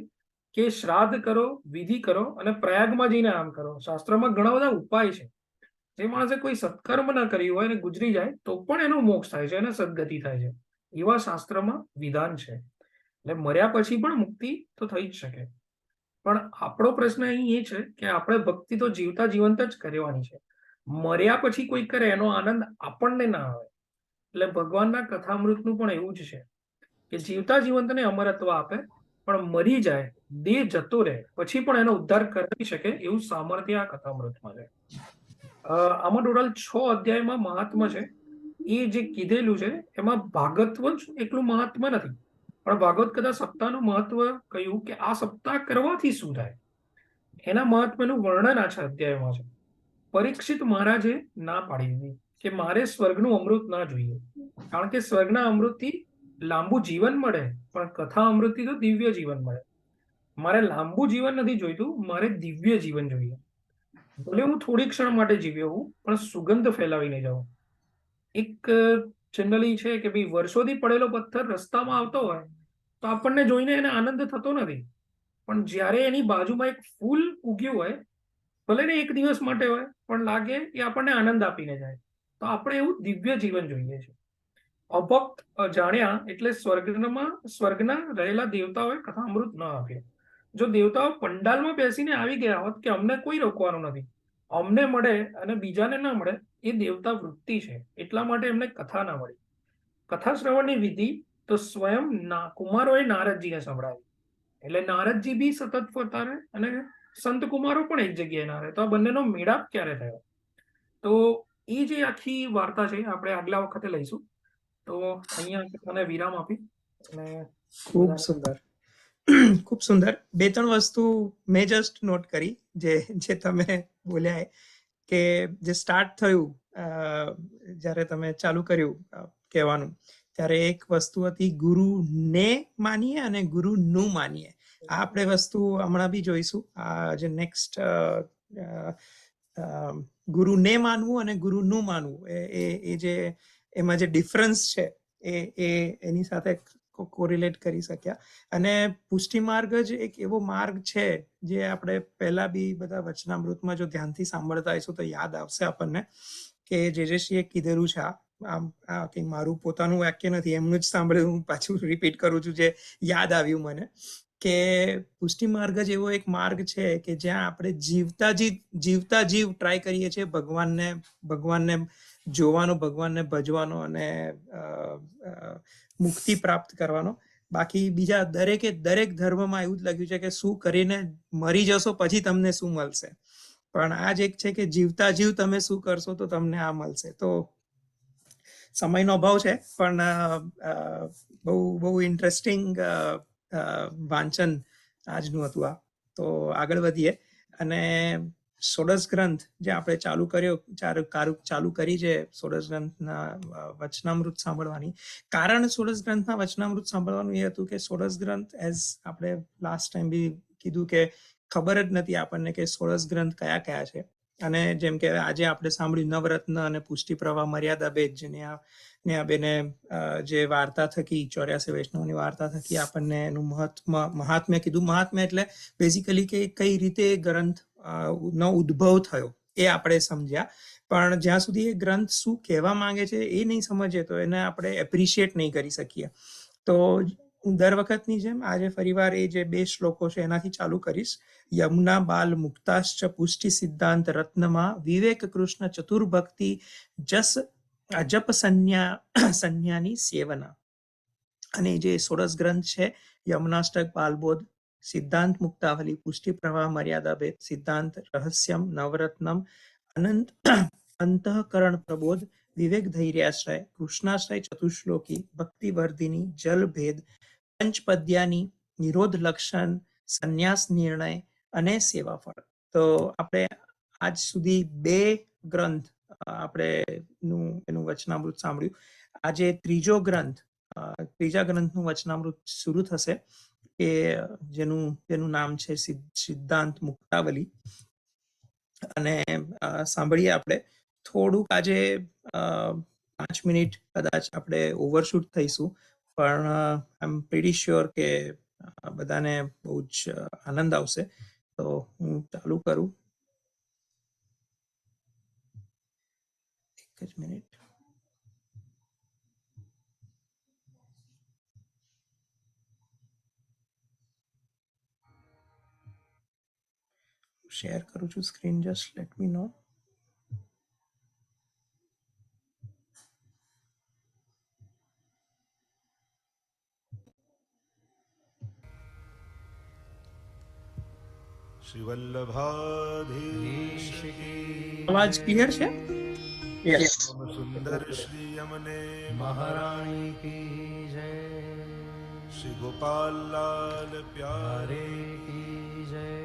કે શ્રાદ્ધ કરો, વિધિ કરો અને પ્રયાગમાં જઈને આમ કરો. શાસ્ત્રોમાં ઘણા બધા ઉપાય છે. જે માણસે કોઈ સત્કર્મ ના કર્યું હોય અને ગુજરી જાય તો પણ એનો મોક્ષ થાય છે અને સદગતિ થાય છે. એવા શાસ્ત્રમાં વિધાન છે. એટલે મર્યા પછી પણ મુક્તિ તો થઈ જ શકે. પણ આપણો પ્રશ્ન અહીં એ છે કે આપણે ભક્તિ તો જીવતા જીવંત જ કરવાની છે. મર્યા પછી કોઈ કરે એનો આનંદ આપણને ના આવે. એટલે ભગવાનના કથામૃતનું પણ એવું જ છે કે જીવતા જીવંતને અમરત્વ આપે, પણ મરી જાય, દેહ જતો રહે પછી પણ એનો ઉદ્ધાર કરી શકે એવું સામર્થ્ય આ કથામૃતમાં છે. આમાં ટોટલ 6 અધ્યાયમાં મહાત્મા છે. એ જે કીધેલું છે એમાં ભાગવત જ એટલું મહાત્મા નથી, પણ ભાગવત કથા સપ્તાહનું મહત્વ કહ્યું કે આ સપ્તાહ કરવાથી શું થાય એના મહાત્માનું વર્ણન આ 6 અધ્યાયમાં છે. પરીક્ષિત મહારાજે ના પાડી દીધી કે મારે સ્વર્ગનું અમૃત ના જોઈએ, કારણ કે સ્વર્ગના અમૃતથી લાંબુ જીવન મળે, પણ કથા અમૃતથી તો દિવ્ય જીવન મળે. મારે લાંબુ જીવન નથી જોઈતું, મારે દિવ્ય જીવન જોઈએ. ભલે હું થોડી ક્ષણ માટે જીવ્યો હું, પણ સુગંધ ફેલાવીને જાઉં. એક જનરલી છે કે ભાઈ વર્ષોથી પડેલો પથ્થર રસ્તામાં આવતો હોય તો આપણને જોઈને એને આનંદ થતો નથી, પણ જ્યારે એની બાજુમાં એક ફૂલ ઉગ્યું હોય, ભલે ને એક દિવસ માટે હોય, પણ લાગે એ આપણને આનંદ આપીને જાય. તો આપણે એવું દિવ્ય જીવન જોઈએ છે. અભક્ત અજાણ્યા એટલે સ્વર્ગના રહેલા દેવતાઓએ કથા અમૃત ન આપ્યું. જો દેવતાઓ પંડાલમાં બેસીને આવી ગયા હોત કે અમને કોઈ રોકવાનું નથી, અમને મળે અને બીજાને ના મળે, એ દેવતા વૃત્તિ છે, એટલા માટે એમને કથા ના મળી. કથા શ્રવણની વિધિ તો સ્વયં કુમારોએ નારદજીને સંભળાવી. એટલે નારદજી બી સતત ફરતા રહે અને સંત કુમારો પણ એક જગ્યાએ ના રહે. તો આ બંનેનો મેળાપ ક્યારે થયો? તો એ જે આખી વાર્તા છે આપણે આગલા વખતે લઈશું. તો અહીંયા કથાને વિરામ આપી અને ખૂબ સુંદર, ખૂબ સુંદર. 2-3 વસ્તુ મેં જસ્ટ નોટ કરી જે તમે બોલ્યા કે જે સ્ટાર્ટ થયું જ્યારે તમે ચાલુ કર્યું કહેવાનું, ત્યારે એક વસ્તુ હતી ગુરુને માનીએ અને ગુરુનું માનીએ. આ આપણે વસ્તુ હમણાં બી જોઈશું. આ જે નેક્સ્ટ ગુરુને માનવું અને ગુરુનું માનવું એ જે એમાં જે ડિફરન્સ છે એ એની સાથે કોરિલેટ કરી શક્યા. અને પુષ્ટિ માર્ગ જ એક એવો માર્ગ છે જે આપણે પહેલા બી બધા વચનામૃતમાં જો ધ્યાનથી સાંભળતા હશું તો યાદ આવશે આપણને કે જેજેશ્રીએ કીધેલું છે. આ કંઈ મારું પોતાનું વાક્ય નથી, એમનું જ સાંભળ્યું, હું પાછું રિપીટ કરું છું જે યાદ આવ્યું મને, કે પુષ્ટિ માર્ગ જ એવો એક માર્ગ છે કે જ્યાં આપણે જીવતા જીવ ટ્રાય કરીએ છીએ ભગવાનને જોવાનો, ભગવાનને ભજવાનો અને મુક્તિ પ્રાપ્ત કરવાનો. બાકી બીજા દરેક ધર્મમાં એવું જ લખ્યું છે કે શું કરીને મરી જશો પછી તમને શું મળશે, પણ આ જ એક છે કે જીવતા જીવ તમે શું કરશો તો તમને આ મળશે. તો સમયનો અભાવ છે, પણ બહુ ઇન્ટરેસ્ટિંગ વાંચન આજનું હતું આ. તો આગળ વધીએ અને ષોડશ ગ્રંથ જે આપણે ચાલુ કરી છે ષોડશ ગ્રંથના વચનામૃત સાંભળવાની. કારણ ષોડશ ગ્રંથના વચનામૃત સાંભળવાનું એ હતું કે ષોડશ ગ્રંથ એઝ આપણે લાસ્ટ ટાઈમ બી કીધું કે ખબર જ નથી આપણને કે ષોડશ ગ્રંથ કયા છે. અને જેમ કે આજે આપણે સાંભળ્યું નવરત્ન અને પુષ્ટિ પ્રવાહ મર્યાદા ભેદ, જેને આ બેને જે વાર્તા થકી 84 વૈષ્ણવની વાર્તા થકી આપણને એનું મહાત્મ્ય કીધું. મહાત્મ્ય એટલે બેઝિકલી કે કઈ રીતે ગ્રંથ નો ઉદ્ભવ થયો એ આપણે સમજ્યા. પણ જ્યાં સુધી એ ગ્રંથ શું કહેવા માંગે છે એ નહીં સમજીએ તો એને આપણે એપ્રિશિએટ નહીં કરી શકીએ. તો હું દર વખતની જેમ આજે ફરીવાર એ જે 2 શ્લોકો છે એનાથી ચાલુ કરીશ. યમુના બાલ મુક્તાશ્ચ પુષ્ટિ સિદ્ધાંત રત્નમાં વિવેક કૃષ્ણ ચતુર્ભક્તિ જસ અજપ સંન્યાની સેવના. અને જે 16 ગ્રંથ છે યમુનાષ્ટક, બાલબોધ, સિદ્ધાંત મુક્તાવલી, પુષ્ટિ પ્રવાહ, મર્યાદા ભેદ, સિદ્ધાંત, રહસ્યમ, નવરત્નમ, અનંત અંતઃકરણ પ્રબોધ, વિવેક ધૈર્યાશ્રય, કૃષ્ણાશ્રય ચતુશ્લોકી, ભક્તિવર્ધિની, જલ ભેદ, પંચપદ્યાની, નિરોધ લક્ષણ, સંન્યાસ નિર્ણય અને સેવાફળ. તો આપણે આજ સુધી 2 ગ્રંથ આપણે એનું વચનામૃત સાંભળ્યું. આજે ત્રીજા ગ્રંથનું વચનામૃત શરૂ થશે કે જેનું નામ છે સિદ્ધાંત મુક્તાવલી. અને સાંભળીએ આપણે. થોડુંક આજે 5 મિનિટ કદાચ આપણે ઓવરશૂટ થઈશું, પણ આઈ એમ પ્રીટી શ્યોર કે બધાને બહુ જ આનંદ આવશે. તો હું ચાલુ કરું. એક જ મિનિટ. શેર કરું છું સ્ક્રીન. જસ્ટ લેટ મી નો. શ્રી વલ્લભાધીશ અવાજ ક્લિયર છે? યસ. સુંદર શ્રી યમને महारानी की जय, શ્રી ગોપાલલાલ પ્યારે की जय।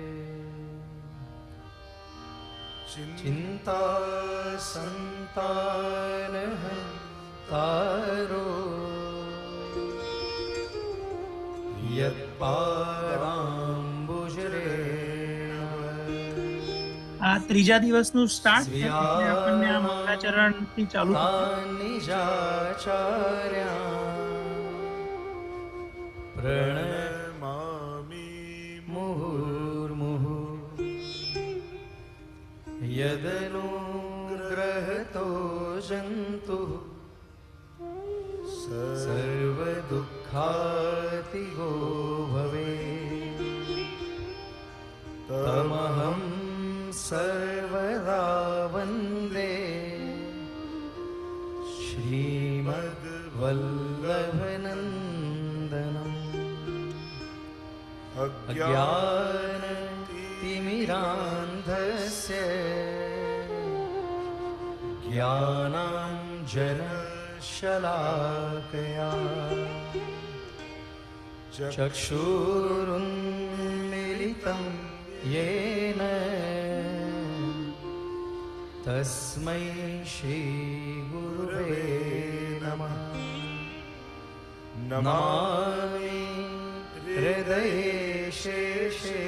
ચિંતા चिंता संतान है तारो, यत्पादाम्बुजरे આ ત્રીજા દિવસનું સ્ટાર્ટ છે. એટલે આપણને આ મંગલાચરણથી ચાલુ થશે. निजाचार्या પ્રણમામિ मुहुर्मुहुः यदनुग्रहतो जन्तुः सर्वदुःखातिगो भवेत्, तमहं सर्वदा वन्दे श्रीमद्वल्लभनन्दनम्। अज्ञानतिमिरान्धस्य ज्ञानाञ्जनशलाकया चक्षुरुन्मीलितं येन तस्मै श्रीगुरुवे नमः। नमामि हृदये शेषे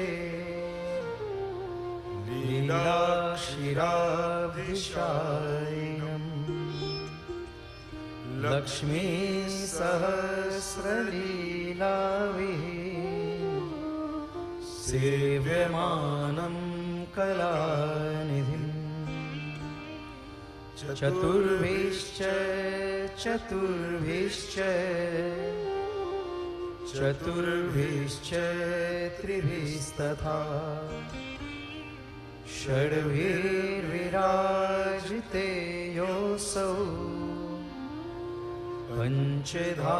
लीलाक्षीराभिषायिणम्, लक्ष्मीसहस्रलीलाभिः सेव्यमानं कलानिधिम्। चतुर्भिश्च चतुर्भिश्च त्रिभिस्तथा षड्भिर्विराजिते योऽसौ पञ्चधा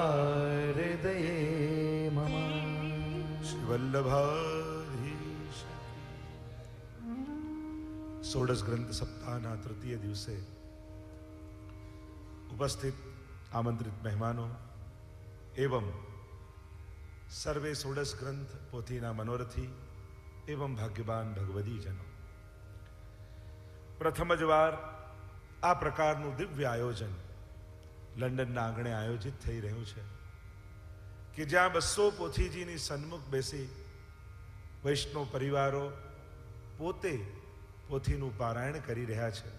हृदये मम। શ્રી વલ્લભાધીશ. 16 ગ્રંથ સપ્તાહના તૃતીય દિવસે ઉપસ્થિત આમંત્રિત મહેમાનો એવં સર્વે 16 ગ્રંથ પોથીના મનોરથી એવં ભાગ્યવાન ભગવદીજનો, પ્રથમ જ વાર આ પ્રકારનું દિવ્ય આયોજન લંડનના આંગણે આયોજિત થઈ રહ્યું છે કે જ્યાં 200 પોથીજીની સન્મુખ બેસી વૈષ્ણવ પરિવારો પોતે પોથીનું પારાયણ કરી રહ્યા છે,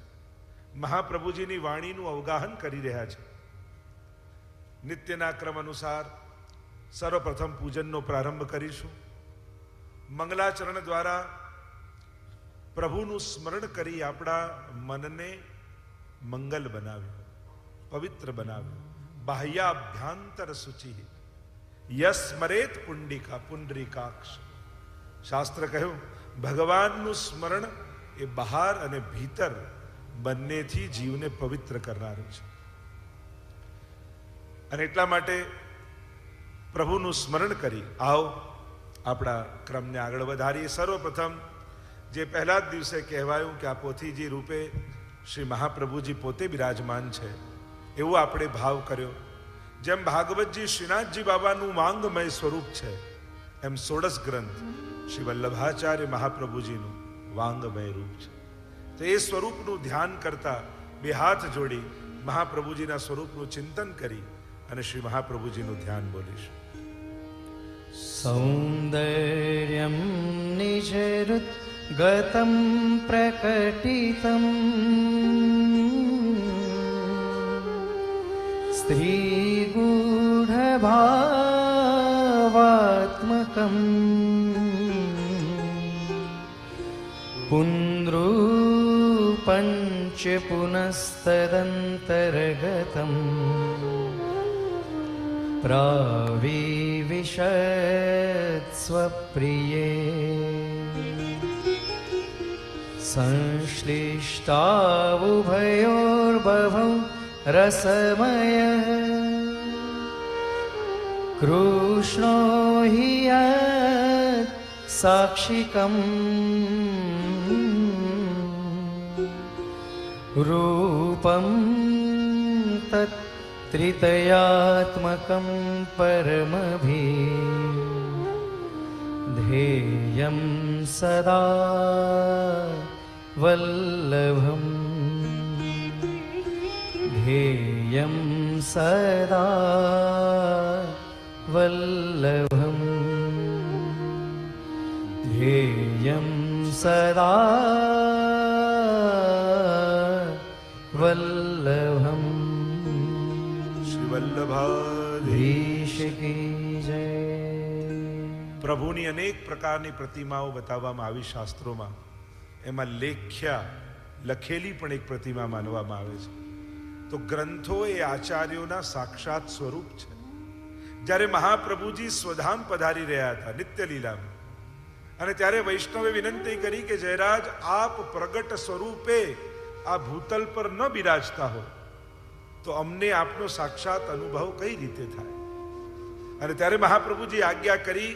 મહાપ્રભુજીની વાણીનું અવગાહન કરી રહ્યા છે. નિત્યના ક્રમ અનુસાર સર્વપ્રથમ પૂજનનો પ્રારંભ કરીશું. મંગલાચરણ દ્વારા પ્રભુનું સ્મરણ કરી આપણા મનને મંગલ બનાવ્યું, પવિત્ર બનાવ્યું. બાહ્યાભ્યાંતર શુચિ યસ્મરેત પુંડરીકાક્ષ. શાસ્ત્ર કહ્યું ભગવાનનું સ્મરણ એ બહાર અને ભીતર બંનેથી જીવને પવિત્ર કરનારું છે. અને એટલા માટે પ્રભુનું સ્મરણ કરી આવો આપણા ક્રમને આગળ વધારીએ. સર્વપ્રથમ જે પહેલા જ દિવસે કહેવાયું કે આ પોથીજી રૂપે શ્રી મહાપ્રભુજી પોતે બિરાજમાન છે, એવો આપણે ભાવ કર્યો. જેમ ભાગવતજી શ્રીનાથજી બાબાનું વાંગમય સ્વરૂપ છે, એમ 16 ગ્રંથ શ્રી વલ્લભાચાર્ય મહાપ્રભુજીનું વાંગમય રૂપ છે. તો એ સ્વરૂપનું ધ્યાન કરતા બે હાથ જોડી મહાપ્રભુજીના સ્વરૂપનું ચિંતન કરી અને શ્રી મહાપ્રભુજીનું ધ્યાન બોલીશું. સૌંદર્યમ નિજરુદ્ગતમ પ્રકટિતમ સ્ત્રીગૂઢભાવાત્મકમ પુનૃપંચ પુનસ્તદંતર્ગતમ પ્રાવિવિશત્સ્વપ્રિયે સંશ્લિષ્ટાવુભયોર્બભૌ રસમયઃ કૃષ્ણો હિ યत् સાક્ષિકં રૂપં તત્ ત્રિતયાત્મકં પરમભીધેયં સદા વલ્લભમ ધેયં સદા વલ્લભમ ધેયં સદા વલ્લભમ. વલ્લભાધીશ કી જય. પ્રભુની અનેક પ્રકારની પ્રતિમાઓ બતાવવામાં આવી શાસ્ત્રોમાં. એમાં લેખ્યા લખેલી પણ એક પ્રતિમા માનવામાં આવે છે. તો ગ્રંથો એ આચાર્યોના સાક્ષાત સ્વરૂપ છે. જ્યારે મહાપ્રભુજી સ્વધામ પધારી રહ્યા હતા નિત્ય લીલામાં, અને ત્યારે વૈષ્ણવે વિનંતી કરી કે જયરાજ આપ પ્રગટ સ્વરૂપે આ ભૂતલ પર ન બિરાજતા હો તો અમને આપનો સાક્ષાત અનુભવ કઈ રીતે થાય. અને ત્યારે મહાપ્રભુજી આજ્ઞા કરી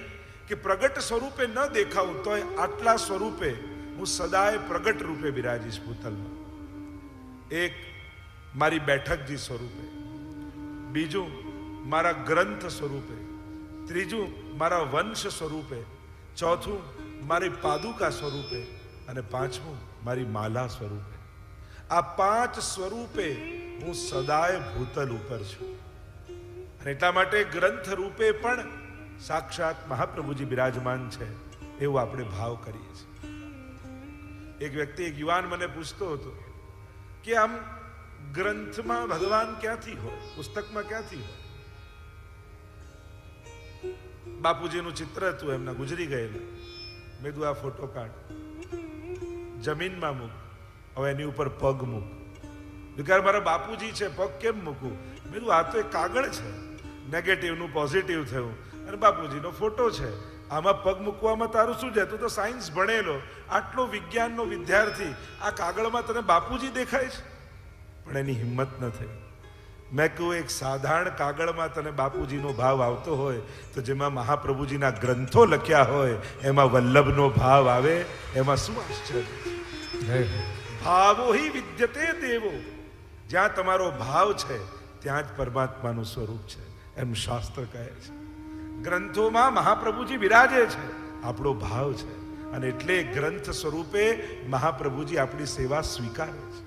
કે પ્રગટ સ્વરૂપે ન દેખાવું તો આટલા સ્વરૂપે હું સદાય પ્રગટ રૂપે બિરાજીશ ભૂતલમાં. એક મારી બેઠકજી સ્વરૂપે, બીજું મારા ગ્રંથ સ્વરૂપે, ત્રીજું મારા વંશ સ્વરૂપે, ચોથું મારી પાદુકા સ્વરૂપે, અને પાંચમું મારી માલા સ્વરૂપે. આ 5 સ્વરૂપે હું સદાય ભૂતલ ઉપર છું. અને એટલા માટે ગ્રંથ રૂપે પણ સાક્ષાત મહાપ્રભુજી બિરાજમાન છે એવું આપણે ભાવ કરીએ છીએ. એક વ્યક્તિ, એક યુવાન મને પૂછતો હતો કે આમ ગ્રંથમાં ભગવાન ક્યાંથી હોય, પુસ્તકમાં ક્યાંથી હોય? બાપુજીનું ચિત્ર હતું એમના, ગુજરી ગયેલા. મેં કીધું આ ફોટો કાઢ, જમીનમાં મૂક, હવે એની ઉપર પગ મૂક. વિકાર મારા બાપુજી છે, પગ કેમ મૂકું? મેં કીધું આ તો એક કાગળ છે, નેગેટિવનું પોઝિટિવ થયું અને બાપુજીનો ફોટો છે, આમાં પગ મૂકવામાં તારું શું છે? તું તો સાયન્સ ભણેલો, આટલો વિજ્ઞાનનો વિદ્યાર્થી, આ કાગળમાં તને બાપુજી દેખાય છે? પણ એની હિંમત ન થઈ. મેં કહ્યું એક સાધારણ કાગળમાં તને બાપુજીનો ભાવ આવતો હોય તો જેમાં મહાપ્રભુજીના ગ્રંથો લખ્યા હોય એમાં વલ્લભનો ભાવ આવે, એમાં શું આશ્ચર્ય? ભાવો હિ વિદ્યતે દેવો. જ્યાં તમારો ભાવ છે ત્યાં જ પરમાત્માનું સ્વરૂપ છે, એમ શાસ્ત્ર કહે છે. ગ્રંથોમાં મહાપ્રભુજી બિરાજે છે, આપણો ભાવ છે, અને એટલે ગ્રંથ સ્વરૂપે મહાપ્રભુજી આપણી સેવા સ્વીકારે છે.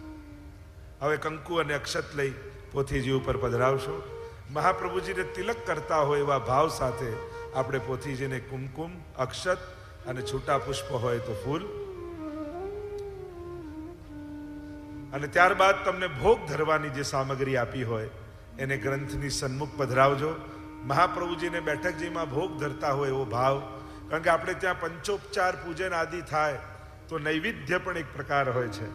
હવે કંકુ અને અક્ષત લઈ પોથીજી ઉપર પધરાવશો. મહાપ્રભુજીને તિલક કરતા હોય એવા ભાવ સાથે આપણે પોથીજીને કુમકુમ, અક્ષત અને છૂટા પુષ્પ હોય તો ફૂલ, અને ત્યારબાદ તમને ભોગ ધરવાની જે સામગ્રી આપી હોય એને ગ્રંથની સન્મુખ પધરાવજો. મહાપ્રભુજીને બેઠકજીમાં ભોગ ધરતા હોય એવો ભાવ, કારણ કે આપણે ત્યાં પંચોપચાર પૂજન આદિ થાય તો નૈવેદ્ય પણ એક પ્રકાર હોય છે,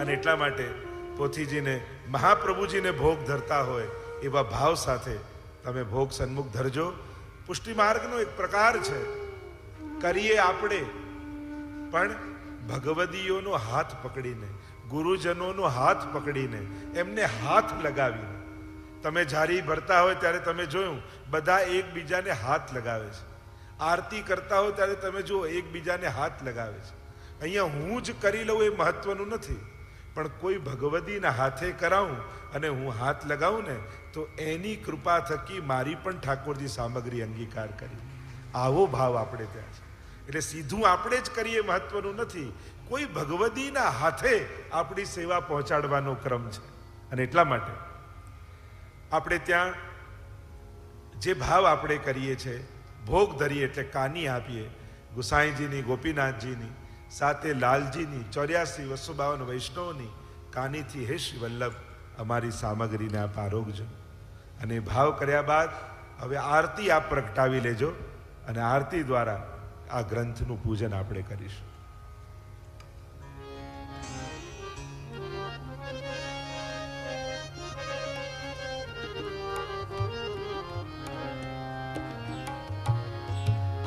અને એટલા માટે પોથીજીને મહાપ્રભુજીને ભોગ ધરતા હોય એવા ભાવ સાથે તમે ભોગ સન્મુખ ધરજો. પુષ્ટિ માર્ગનો એક પ્રકાર છે, કરીએ આપણે પણ ભગવદીઓનો હાથ પકડીને, ગુરુજનોનો હાથ પકડીને, એમને હાથ લગાવીને. તમે જારી ભરતા હોય ત્યારે તમે જોયું બધા એકબીજાને હાથ લગાવે છે. આરતી કરતા હોય ત્યારે તમે જુઓ એકબીજાને હાથ લગાવે છે. અહીંયા હું જ કરી લઉં એ મહત્વનું નથી, પણ કોઈ ભગવદીના હાથે કરાવું અને હું હાથ લગાવું ને તો એની કૃપા થકી મારી પણ ઠાકોરજી સામગ્રી અંગીકાર કરી. આવો ભાવ આપણે ત્યાં છે. એટલે સીધું આપણે જ કરીએ મહત્વનું નથી, કોઈ ભગવદીના હાથે આપણી સેવા પહોંચાડવાનો ક્રમ છે. અને એટલા માટે આપણે ત્યાં જે ભાવ આપણે કરીએ છીએ, ભોગ ધરીએ એટલે કાની આપીએ ગુસાઈજીની, ગોપીનાથજીની, સાથે લાલજીની, 84 252 વૈષ્ણવની કાનીથી, હે શ્રી વલ્લભ અમારી સામગ્રીને આપ આરોગજો. અને ભાવ કર્યા બાદ હવે આરતી આપ પ્રગટાવી લેજો અને આરતી દ્વારા આ ગ્રંથનું પૂજન આપણે કરીશું.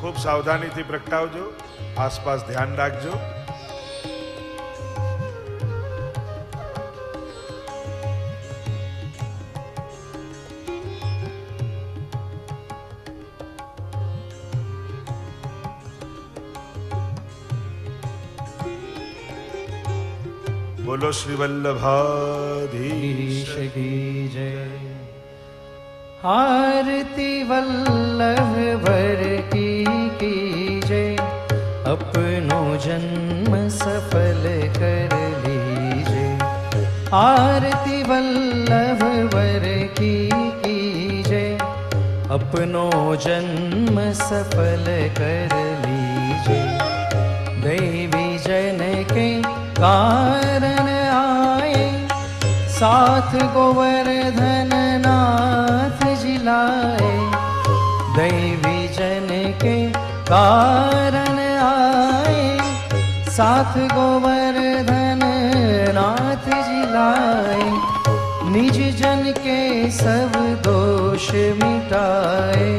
ખૂબ સાવધાનીથી પ્રગટાવજો, આસપાસ ધ્યાન રાખજો. બોલો શ્રી વલ્લભાધીશ ईश की जय। आरती वल्लभ वर की जय। अपनो जन्म सफल कर लीजिए। आरती वल्लभ वर की जय। अपनो जन्म सफल कर लीजिए। दैवी जन के कारण आए, साथ गोवर्धन नाथ जिलाए। दैवी जन के कारण आए, साथ गोवर्धन नाथ जिलाए। निज जन के सब दोष मिटाए,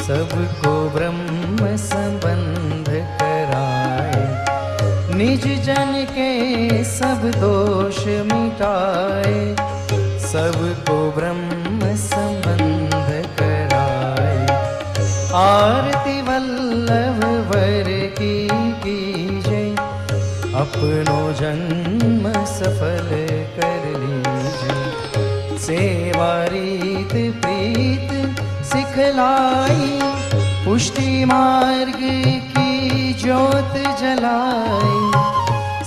सबको ब्रह्म संबंध कराए। निज जन के सब दोष मिटाए, सबको ब्रह्म संबंध कराए। आरती वल्लभ वर की जय। अपनो जन्म सफल कर लीजिए। सेवा रीत प्रीत सिखलाई, पुष्टि मार्ग की ज्योत जलाई।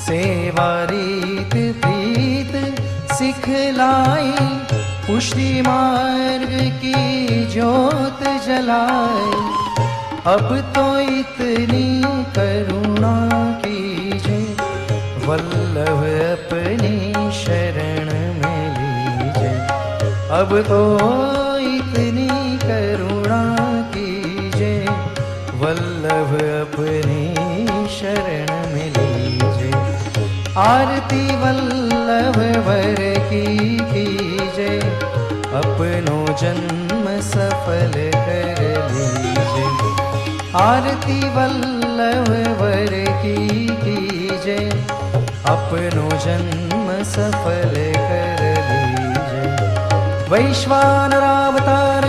सेवा रीत प्रीत सिखलाई, पुष्टि मार्ग की ज्योत जलाई। अब तो इतनी करुणा कीजिए, वल्लभ अपनी शरण में लीजिए। अब तो इतनी करुणा कीजिए, वल्लभ अपनी शरण में लीजिए। आरती वल्लभ वर की जय। अपनो जन्म सफल कर लीजिए। आरती वल्लभ वर की जय। अपनो जन्म सफल कर लीजिए। वैश्वानरावतार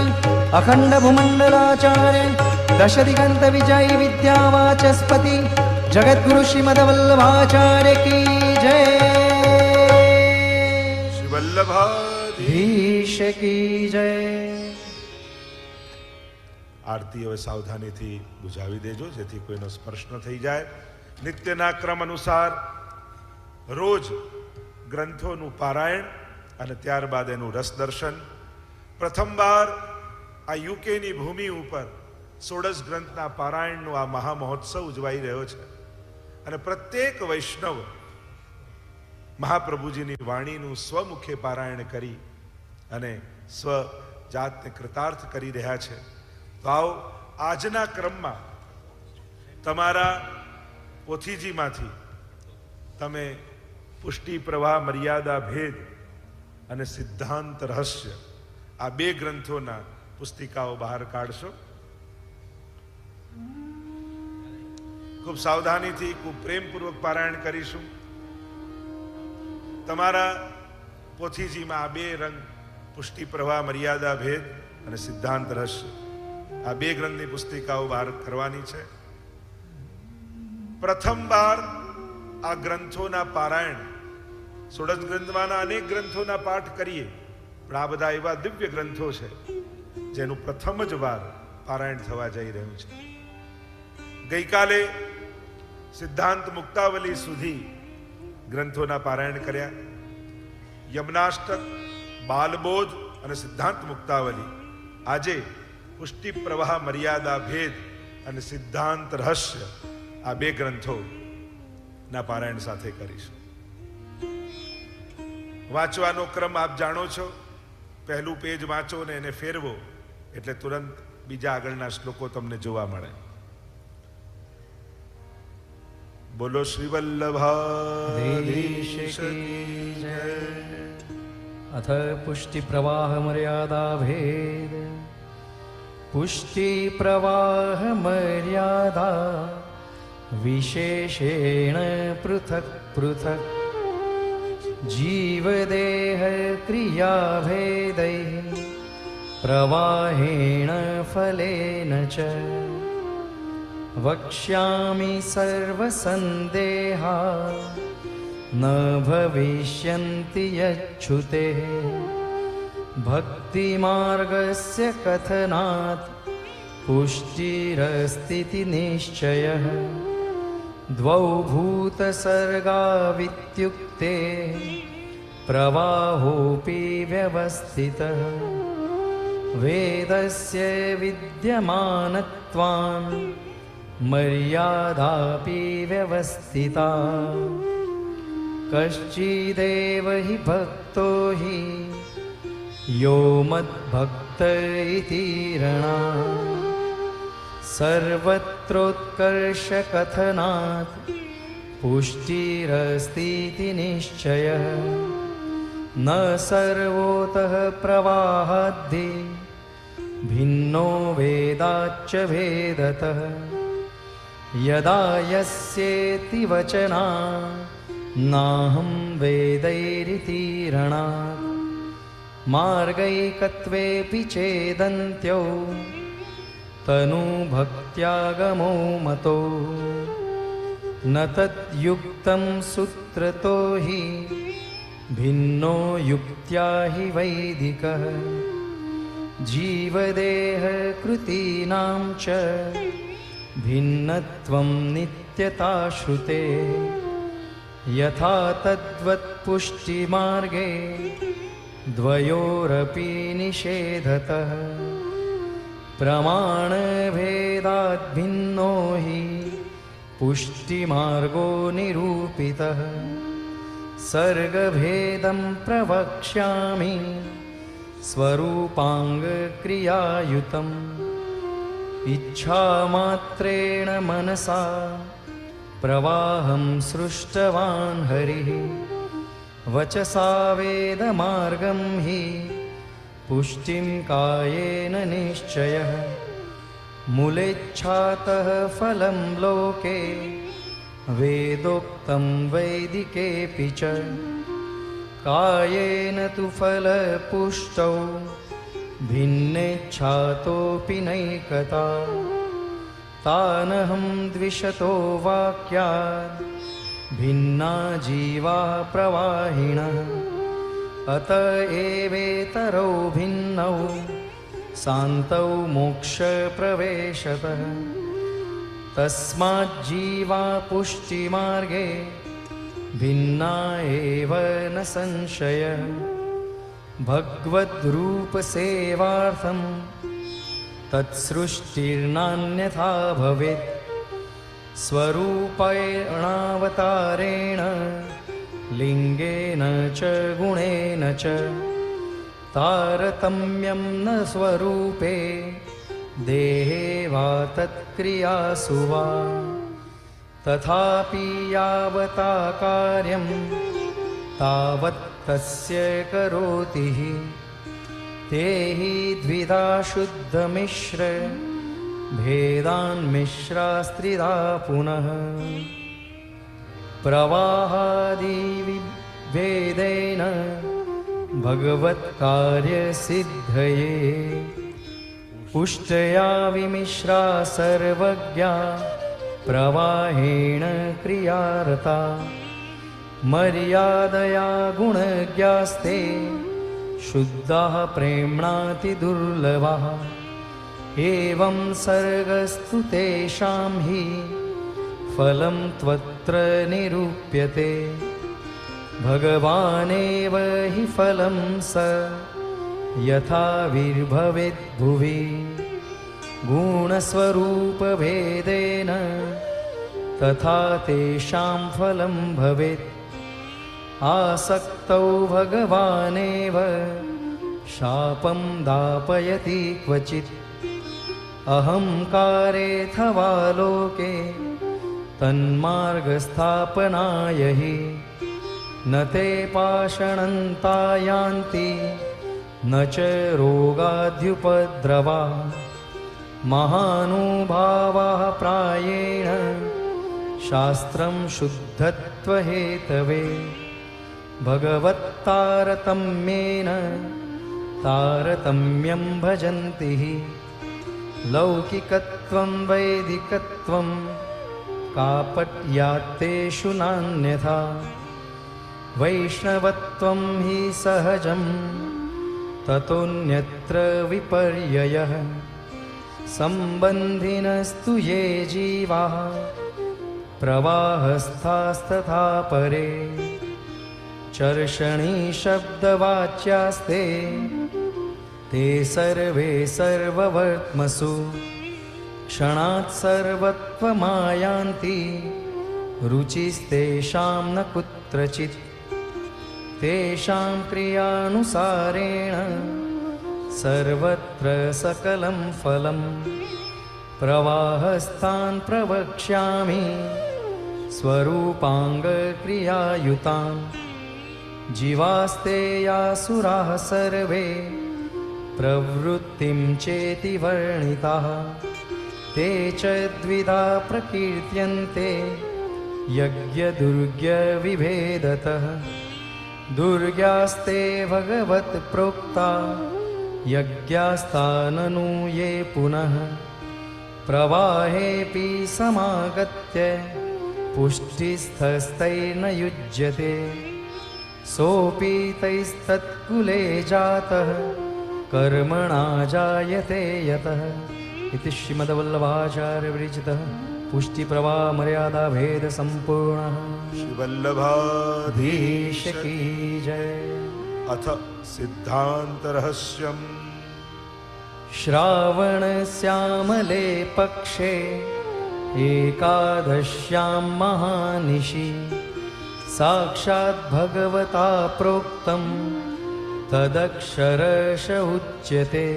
अखंड भूमंडलाचार्य, दश दिगंत विजय विद्यावाचस्पति, जगद्गुरु श्रीमद्वल्लभाचार्य की जय। શ્રી વલ્લભાધીશ धीश की जय। આરતી હવે સાવધાનીથી બુઝાવી દેજો, જેથી કોઈનો સ્પર્શ ન થઈ જાય. નિત્યના ક્રમ અનુસાર રોજ ગ્રંથોનું પારાયણ અને ત્યારબાદ એનું રસ દર્શન. પ્રથમવાર આ યુકેની ભૂમિ ઉપર 16 ગ્રંથના પારાયણનો આ મહામહોત્સવ ઉજવાઈ રહ્યો છે. અને પ્રત્યેક વૈષ્ણવ મહાપ્રભુજીની વાણીનું સ્વમુખે પારાયણ કરી અને સ્વ જાતને કૃતાર્થ કરી રહ્યા છે. તો આવો આજના ક્રમમાં તમારા પોથીજીમાંથી તમે પુષ્ટિ પ્રવાહ મર્યાદા ભેદ અને સિદ્ધાંત રહસ્ય આ બે ગ્રંથોના પુસ્તિકાઓ બહાર કાઢશો. ખૂબ સાવધાનીથી, ખૂબ પ્રેમપૂર્વક પારાયણ કરીશું. તમારા પોથીજીમાં આ બે રંગ પુષ્ટિ પ્રવાહ મર્યાદા ભેદ અને સિદ્ધાંત રહસ્ય આ બે ગ્રંથની પુસ્તિકાઓ બહાર કરવાની છે. પ્રથમવાર આ ગ્રંથોના પારાયણ, ષોડશ ગ્રંથમાંના અનેક ગ્રંથોના પાઠ કરીએ, પણ આ બધા એવા દિવ્ય ગ્રંથો છે જેનું પ્રથમ જ વાર પારાયણ થવા જઈ રહ્યું છે. ગઈકાલે સિદ્ધાંત મુક્તાવલી સુધી ગ્રંથોના પારાયણ કર્યા. યમનાષ્ટક, બાલબોધ અને સિદ્ધાંત મુક્તાવલી. આજે પુષ્ટિ પ્રવાહ મર્યાદા ભેદ અને સિદ્ધાંત રહસ્ય આ બે ગ્રંથો ના પારાયણ સાથે કરીશું. વાંચવાનો ક્રમ આપ જાણો છો. પહેલું પેજ વાંચો ને એને ફેરવો એટલે તુરંત બીજા આગળના શ્લોકો તમને જોવા મળે. બોલો શ્રી વલ્લભાધીશ કી જય. अथ पुष्टि प्रवाह मर्यादा भेद पुष्टि प्रवाह मर्यादा विशेषेण पृथक् पृथक् जीवदेह क्रिया भेदैः प्रवाहेण फलेन च वक्ष्यामि सर्वसन्देहा न भविष्यन्ति यच्छुते भक्तिमार्गस्य कथनात् पुष्टिरस्तीति निश्चयः द्वौ भूतसर्गावित्युक्ते प्रवाहोऽपि व्यवस्थितः वेदस्य विद्यमानत्वान् मर्यादापि व्यवस्थिता कश्चिदेव हि भक्तो हि यो मद्भक्त इति रणा सर्वत्रोत्कर्षकथनात् पुष्टिरस्तीति निश्चयः न सर्वोतः प्रवाहाद्धि भिन्नो वेदाच्च भेदतः यदा यस्येति वचना नाहं वेदैरिति रणा मार्गैकत्वेऽपि चेदन्त्यो तनुभक्त्यागमो मतो न तद्युक्तं सूत्रतो हि भिन्नो युक्त्या हि वैदिकः जीवदेहकृतीनां च भिन्नत्वं नित्यता श्रुते यथा तद्वत् पुष्टिमार्गे द्वयोरपि निषेधतः प्रमाणभेदाद् भिन्नो हि पुष्टिमार्गो निरूपितः सर्गभेदं प्रवक्ष्यामि स्वरूपाङ्गक्रियायुतम् इच्छामात्रेण मनसा प्रवाहं सृष्टवान् हरिः वचसा वेदमार्गं हि पुष्टिं कायेन निश्चयः मूलेच्छातः फलं लोके वेदोक्तं वैदिकेऽपि च कायेन तु फलपुष्टौ भिन्नेच्छातोऽपि नैकता तानहं द्विषतो वाक्यात् भिन्ना जीवा प्रवाहिणः अत एवेतरौ भिन्नौ सान्तौ मोक्षप्रवेशतः तस्माज्जीवा पुष्टिमार्गे भिन्ना एव न संशयः भगवद्रूपसेवार्थं तत्सृष्टिर्नान्यथा भवेत् स्वरूपेणावतारेण लिङ्गेन च गुणेन च तारतम्यं न स्वरूपे देहे वा तत्क्रियासु वा तथापि यावता कार्यं तावत् तस्य करोति हि ते हि द्विधा शुद्धमिश्र भेदान् मिश्रास्त्रिधा पुनः प्रवाहादिविभेदेन भगवत्कार्यसिद्धये पुष्टया विमिश्रा सर्वज्ञा प्रवाहेण क्रियारता मर्यादया गुणज्ञास्ते शुद्धाः प्रेम्णातिदुर्लभाः एवं सर्गस्तु तेषां हि फलं त्वत्र निरूप्यते भगवानेव हि फलं स यथा विर्भवेद्भुवि गुणस्वरूपभेदेन तथा तेषां फलं भवेत् आसक्तौ भगवानेव शापं दापयति क्वचित् अहङ्कारेऽथवा लोके तन्मार्गस्थापनाय हि न ते पाषणन्ता यान्ति न च रोगाद्युपद्रवा महानुभावाः प्रायेण शास्त्रं शुद्धत्वहेतवे भगवत्तारतम्येन तारतम्यं भजन्ति हि लौकिकत्वं वैदिकत्वं कापट्यात्तेषु नान्यथा वैष्णवत्वं हि सहजं ततोऽन्यत्र विपर्ययः सम्बन्धिनस्तु ये जीवाः प्रवाहस्थास्तथा परे चर्षणी शब्दवाच्यास्ते ते सर्वे सर्ववर्त्मसु क्षणात् सर्वत्वमायान्ति रुचिस्तेषां न कुत्रचित् तेषां क्रियानुसारेण सर्वत्र सकलं फलं प्रवाहस्थान् प्रवक्ष्यामि स्वरूपाङ्गक्रियायुतान् जीवास्ते यासुराः सर्वे प्रवृत्तिं चेति वर्णिताः ते च द्विधा प्रकीर्त्यन्ते यज्ञदुर्ग्यविभेदतः दुर्गास्ते भगवत् प्रोक्ता यज्ञास्ताननु ये पुनः प्रवाहेऽपि समागत्य पुष्टिस्थस्तैर्न युज्यते सोऽपि तैस्तत्कुले जातः कर्मणा जायते यतः इति श्रीमद्वल्लभाचार्यविरचितः पुष्टिप्रवाह मर्यादा भेद संपूर्णः श्री वल्लभाधीश धीश की जय। अथ सिद्धांत रहस्यम् श्रावणश्यामले पक्षे एकादश्यां महानिशि साक्षात् भगवता प्रोक्तं तदक्षरश उच्यते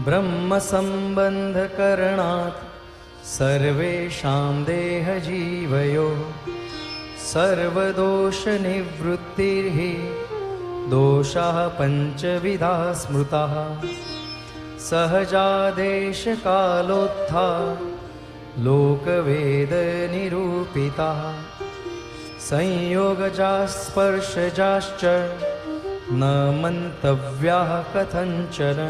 ब्रह्मसम्बन्धकरणात् सर्वेषां देहजीवयो सर्वदोषनिवृत्तिर्हि दोषाः पञ्चविधा स्मृताः सहजादेशकालोत्था लोकवेदनिरूपिताः संयोगजास्पर्शजाश्च न मन्तव्याः कथञ्चन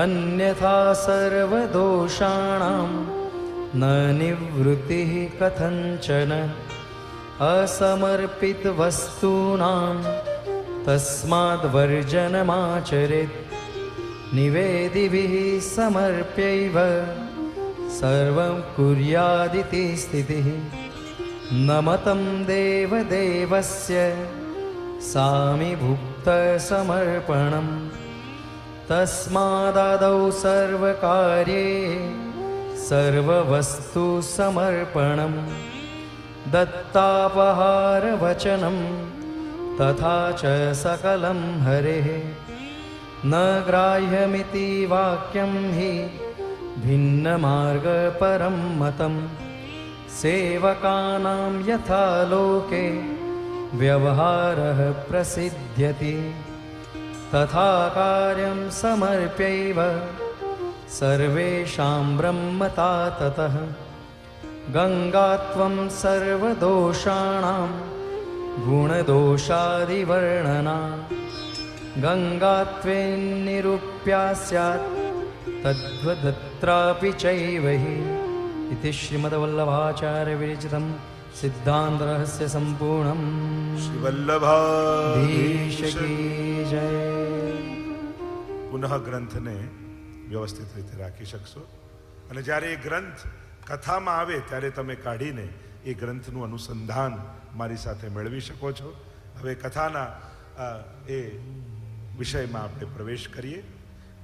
अन्यथा सर्वदोषाणां न निवृत्तिः कथञ्चन असमर्पितवस्तूनां तस्माद्वर्जनमाचरेत् निवेदिभिः समर्प्यैव सर्वं कुर्यादिति स्थितिः न मतं देवदेवस्य सामिभुक्तसमर्पणम् तस्मादादौ सर्वकार्ये सर्ववस्तुसमर्पणं दत्तापहारवचनं तथा च सकलं हरेः न ग्राह्यमिति वाक्यं हि भिन्नमार्गपरं मतं सेवकानां यथा लोके व्यवहारः प्रसिद्ध्यति तथा कार्यं समर्प्यैव सर्वेषां ब्रह्मता ततः गङ्गात्वं सर्वदोषाणां गुणदोषादिवर्णना गङ्गात्वेन्निरूप्या स्यात् तद्वदत्रापि चैव हि इति श्रीमद्वल्लभाचार्यविरचितं सिद्धान्तरहस्य संपूर्णं શ્રી વલ્લભાધીશ ધીશ કી જય. પુનઃ ગ્રંથને વ્યવસ્થિત રીતે રાખી શકશો અને જ્યારે એ ગ્રંથ કથામાં આવે ત્યારે તમે કાઢીને એ ગ્રંથનું અનુસંધાન મારી સાથે મેળવી શકો છો. હવે કથાના એ વિષયમાં આપણે પ્રવેશ કરીએ.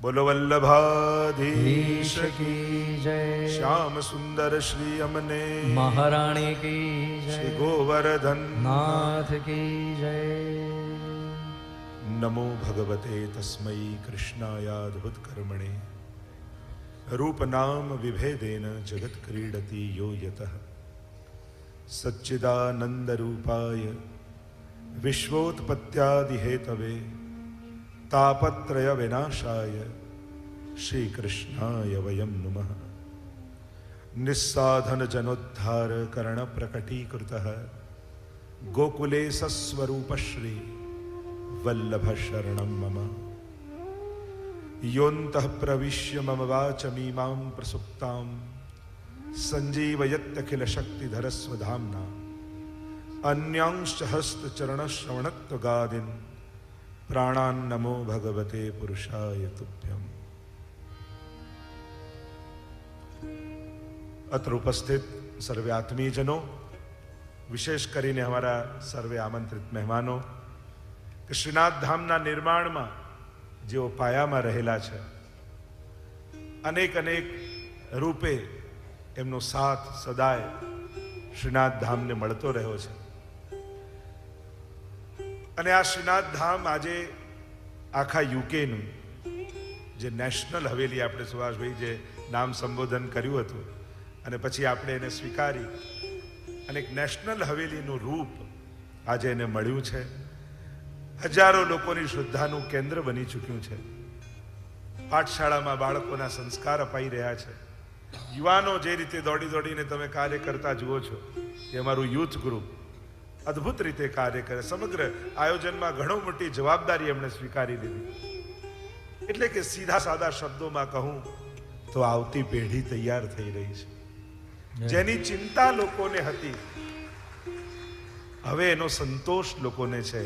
બોલો વલ્લભાધીશ ધીશ કી જય. શ્યામ સુંદર શ્રી અમને મહારાણી કી શ્રી જય. ગોવર્ધન નાથ કી જય. નમો ભગવતે તસ્મૈ કૃષ્ણાયાદ્ભુત કર્મણે રૂપ નામ વિભેદેન જગત ક્રીડતી યો યતઃ સચ્ચિદાનંદ રૂપાય વિશ્વોત્પત્યાદિ હેતવે તાપત્રય વિનાશાય શ્રી કૃષ્ણાય વયમ નમઃ. નિસ્સાધન જનોદ્ધાર કરણ પ્રકટીકૃતઃ ગોકુલે સસ્વરૂપ શ્રી વલ્લભ શરણમ મમ. યોऽन्तः પ્રવિશ્ય મમ વાચમીમાં પ્રસુપ્તાં સંજીવયત્યખિલ શક્તિધરસ્વધામ્ના અન્યાંશ્ચ હસ્તચરણશ્રવણત્વગાદીન પ્રાણાન નમો ભગવતે પુરુષાય તુભ્યમ. અત્ર ઉપસ્થિત સર્વે આત્મીયજનો, વિશેષ કરીને અમારા સર્વે આમંત્રિત મહેમાનો, કે શ્રીનાથ ધામના નિર્માણમાં જેઓ પાયામાં રહેલા છે, અનેક અનેક રૂપે એમનો સાથ સદાય શ્રીનાથ ધામને મળતો રહ્યો છે. અને આ શ્રીનાથ ધામ આજે આખા યુકેનું જે નેશનલ હવેલી, આપણે સુભાષભાઈ જે નામ સંબોધન કર્યું હતું અને પછી આપણે એને સ્વીકારી અને એક નેશનલ હવેલીનું રૂપ આજે એને મળ્યું છે. હજારો લોકોની શ્રદ્ધાનું કેન્દ્ર બની ચૂક્યું છે. પાઠશાળામાં બાળકોના સંસ્કાર અપાઈ રહ્યા છે. યુવાનો જે રીતે દોડી દોડીને તમે કાર્ય કરતા જુઓ છો, એ અમારું યુથ ગ્રુપ અદ્ભુત રીતે કાર્ય કરે. સમગ્ર આયોજનમાં ઘણો મોટી જવાબદારી એમણે સ્વીકારી લીધી. એટલે કે સીધા સાદા શબ્દોમાં કહું તો આવતી પેઢી તૈયાર થઈ રહી છે, જેની ચિંતા લોકોને હતી, હવે એનો સંતોષ લોકોને છે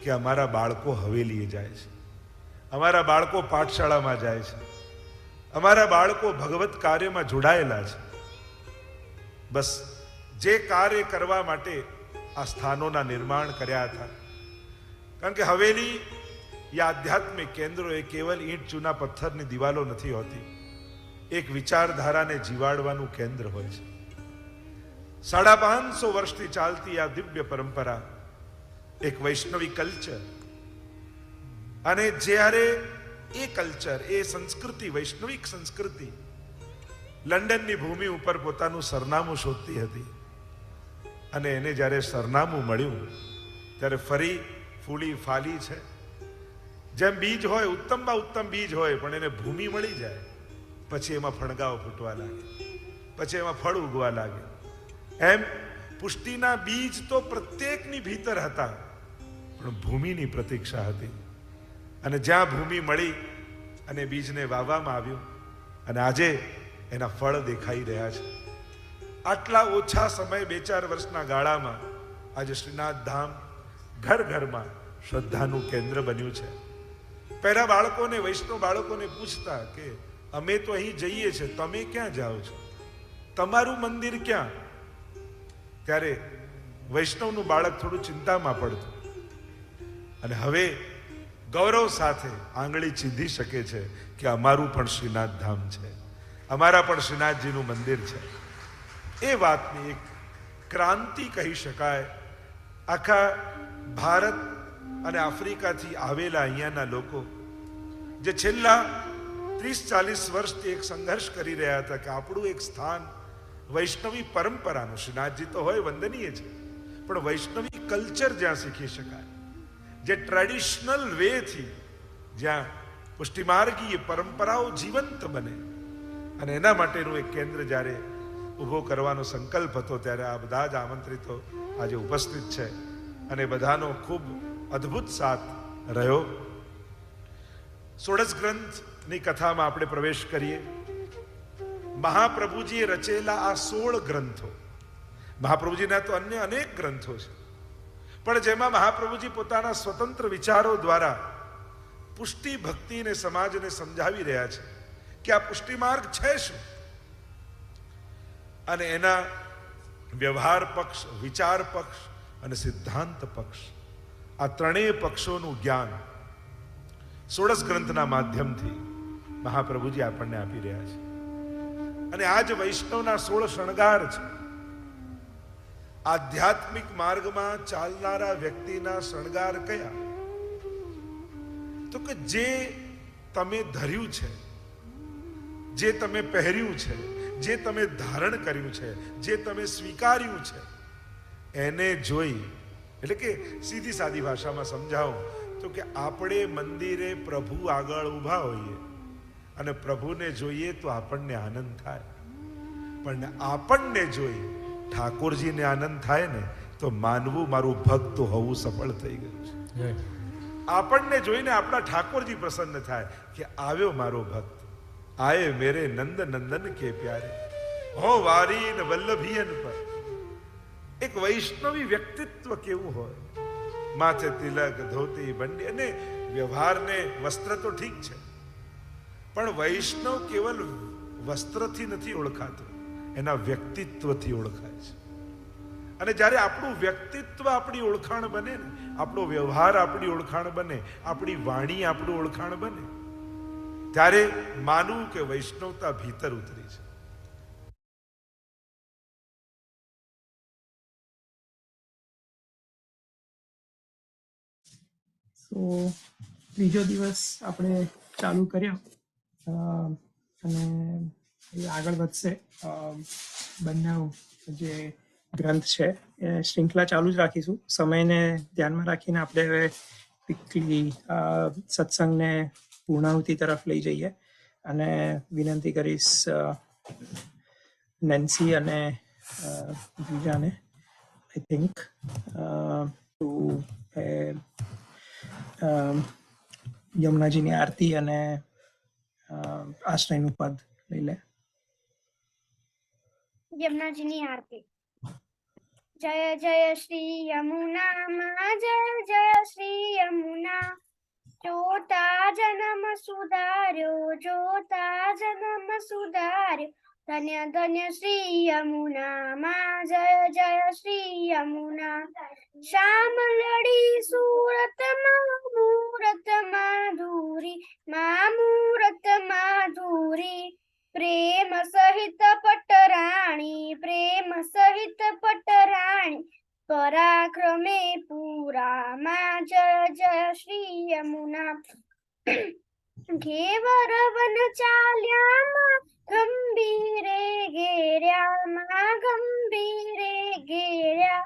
કે અમારા બાળકો હવેલીએ જાય છે, અમારા બાળકો પાઠશાળામાં જાય છે, અમારા બાળકો ભગવત કાર્યમાં જોડાયેલા છે. બસ જે કાર્ય કરવા માટે આ સ્થાનોના નિર્માણ કર્યા હતા, કારણ કે હવેલી યા આધ્યાત્મિક કેન્દ્રો એ કેવલ ઈંટ ચૂના પથ્થરની દિવાલો નથી હોતી, એક વિચારધારાને જીવાડવાનું કેન્દ્ર હોય છે. 550 વર્ષથી ચાલતી આ દિવ્ય પરંપરા એક વૈષ્ણવી કલ્ચર, અને જ્યારે એ કલ્ચર, એ સંસ્કૃતિ, વૈષ્ણવિક સંસ્કૃતિ લંડનની ભૂમિ ઉપર પોતાનું સરનામું શોધતી હતી, અને એને જ્યારે સરનામું મળ્યું ત્યારે ફરી ફૂલી ફાલી છે. જેમ બીજ હોય, ઉત્તમમાં ઉત્તમ બીજ હોય, પણ એને ભૂમિ મળી જાય પછી એમાં ફણગાઓ ફૂટવા લાગે, પછી એમાં ફળ ઉગવા લાગે. એમ પુષ્ટિના બીજ તો પ્રત્યેકની ભીતર હતા, પણ ભૂમિની પ્રતીક્ષા હતી. અને જ્યાં ભૂમિ મળી અને બીજને વાવવામાં આવ્યું અને આજે એના ફળ દેખાઈ રહ્યા છે. આટલા ઓછા સમય, 2-4 વર્ષના ગાળામાં આજે શ્રીનાથ ધામ ઘર ઘરમાં શ્રદ્ધાનું કેન્દ્ર બન્યું છે. પહેલા બાળકોને, વૈષ્ણવ બાળકોને પૂછતા કે અમે તો અહીં જઈએ છીએ, તમે ક્યાં જાઓ છો, તમારું મંદિર ક્યાં? ત્યારે વૈષ્ણવનું બાળક થોડું ચિંતામાં પડતું, અને હવે ગૌરવ સાથે આંગળી ચીંધી શકે છે કે અમારું પણ શ્રીનાથ ધામ છે, અમારા પણ શ્રીનાથજીનું મંદિર છે. એ વાતની એક ક્રાંતિ કહી શકાય. આખા ભારત અને આફ્રિકાથી આવેલા અહીંયાના લોકો જે છેલ્લા 30-40 વર્ષથી એક સંઘર્ષ કરી રહ્યા હતા કે આપણું એક સ્થાન વૈષ્ણવી પરંપરાનું, શ્રીનાથજી તો હોય વંદનીય છે, પણ વૈષ્ણવી કલ્ચર જ્યાં શીખી શકાય, જે ટ્રેડિશનલ વે થી જ્યાં પુષ્ટિમાર્ગીય પરંપરાઓ જીવંત બને, અને એના માટેનું એક કેન્દ્ર જ્યારે ઊભો કરવાનો સંકલ્પ હતો, ત્યારે આ બધા જ આમંત્રિતો આજે ઉપસ્થિત છે અને બધાનો ખૂબ અદ્ભુત સાથ રહ્યો. ષોડશ ગ્રંથની કથામાં આપણે પ્રવેશ કરીએ. મહાપ્રભુજીએ રચેલા આ 16 ગ્રંથો, મહાપ્રભુજીના તો અન્ય અનેક ગ્રંથો છે, પણ જેમાં મહાપ્રભુજી પોતાના સ્વતંત્ર વિચારો દ્વારા પુષ્ટિ ભક્તિને સમાજને સમજાવી રહ્યા છે કે આ પુષ્ટિ માર્ગ છે શું, અને એના વ્યવહાર પક્ષ, વિચાર પક્ષ અને સિદ્ધાંત પક્ષ, આ ત્રણેય પક્ષોનું જ્ઞાન ષોડશ ગ્રંથના માધ્યમથી મહાપ્રભુજી આપણને આપી રહ્યા છે. અને આ જ વૈષ્ણવના 16 શણગાર છે. આધ્યાત્મિક માર્ગમાં ચાલનારા વ્યક્તિના શણગાર કયા? તો કે જે તમે ધર્યું છે, જે તમે પહેર્યું છે, જે તમે ધારણ કર્યું છે, જે તમે સ્વીકાર્યું છે, એને જોઈ, એટલે કે સીધી સાદી ભાષામાં સમજાવો તો કે આપણે મંદિરે પ્રભુ આગળ ઊભા હોઈએ અને પ્રભુને જોઈએ તો આપણને આનંદ થાય, પણ આપણને જોઈ ઠાકોરજીને આનંદ થાય ને તો માનવું મારું ભક્ત હોવું સફળ થઈ ગયું છે. આપણને જોઈને આપણા ઠાકોરજી પ્રસન્ન થાય કે આવ્યો મારો ભક્ત, આયે મેરે નંદ નંદન કે પ્યારે, હો વારી ને વલ્લભીયન પર. એક વૈષ્ણવી વ્યક્તિત્વ કેવું હોય, માથે તિલક, ધોતી, બંડી અને વ્યવહારને વસ્ત્ર તો ઠીક છે, પણ વૈષ્ણવ કેવલ વસ્ત્રથી નથી ઓળખાતો, એના વ્યક્તિત્વથી ઓળખાય છે. અને જ્યારે આપણું વ્યક્તિત્વ આપણી ઓળખાણ બને ને, આપણો વ્યવહાર આપણી ઓળખાણ બને, આપણી વાણી આપણું ઓળખાણ બને, ત્યારે માનવું કે વૈષ્ણવતા ભીતર ઉતરી છે. સો ત્રીજો દિવસ આપણે ચાલુ કર્યો અને એ આગળ વધશે. બંને જે ગ્રંથ છે એ શૃંખલા ચાલુ જ રાખીશું. સમયને ધ્યાનમાં રાખીને આપણે હવે ક્વિકલી સત્સંગને પૂર્ણાહુતિ તરફ લઈ જઈએ, અને વિનંતી કરીશ નેન્સી અને બીજાને આઈ થિંક ટુ યમુનાજીની આરતી અને આશ્રયનું પદ લઈ લે. યમુનાજીની આરતી. જય જય શ્રી યમુના માં, જય જય શ્રી યમુના, જોતા જન્મ સુધાર્યો, જોતા જન્મ સુધાર્યો, ધન્ય ધન્ય શ્રી યમુના માં, જય જય શ્રી યમુના. શ્યામ લડી સુરત મૂરત માધુરી, મૂરત માધુરી, પ્રેમ સહિત પટરાણી, પ્રેમ સહિત પટરાણી, પરાક્રમે પૂરા માં, જય જય શ્રી યમુના. ઘેવર વન ચાલ્યા માં, ગંભીરે ઘેર્યા માં, ગંભીરે ઘેર્યા,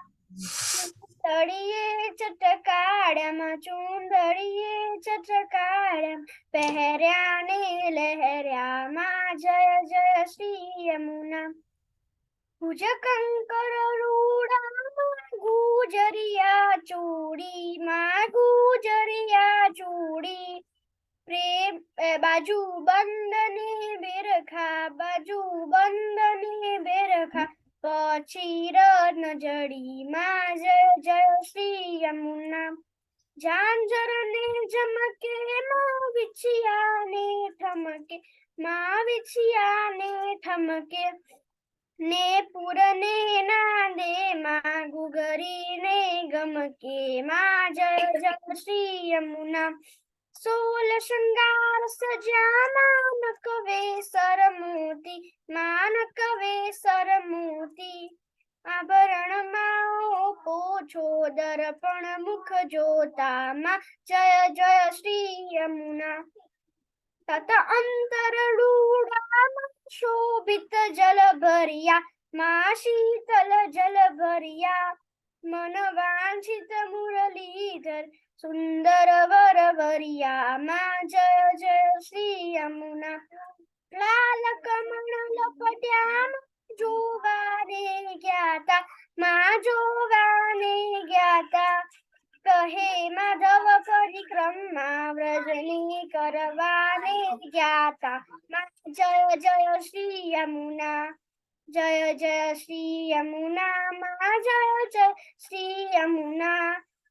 ચૂંદડીએ ચટકાળ્યામાં, ચૂંદડીએ ચટકાળ્યામાં, પહેર્યા ને લહેર્યા માં, જય જય શ્રી યમુના. ભુજ કંકર રૂડામાં, ગુજરિયા ચોડી માં, ગુજરિયા ચોડી, પ્રેમ બાજુ બંધને બેરખા, બાજુ બંધને બેરખા, પછી રત્ન જડી માં, જય જય શ્રી યમુના. ઝાંઝર ને ઝમકે માં, વિછિયા ને ઠમકે માં, વિછિયા ને ઠમકે, ને પુર ને નાદે માં, ગુગરી ને ગમકે માં, જય જય શ્રી યમુના. 16 શૃંગાર સજ્યા માનક વેસર મોતી, માનક વેસર મોતી, આભરણ માં પોછો દર્પણ મુખ જોતા માં, જય જય શ્રી યમુના. તત અંતર રૂડામાં શોભિત જલ ભર્યા માં, શીતલ જલ ભર્યા, મન વાંછિત મુરલીધર સુંદર વરવરિયામાં જય જય શ્રી યમુના લાલ કમળ લપટ્યામ જોવાને જ્ઞાતા માં જોવાને જ્ઞાતા કહે માધવ પરિક્રમા વ્રજની કરવાને જ્ઞાતા માં જય જય શ્રી યમુના જય જય શ્રી યમુના માં જય જય શ્રી યમુના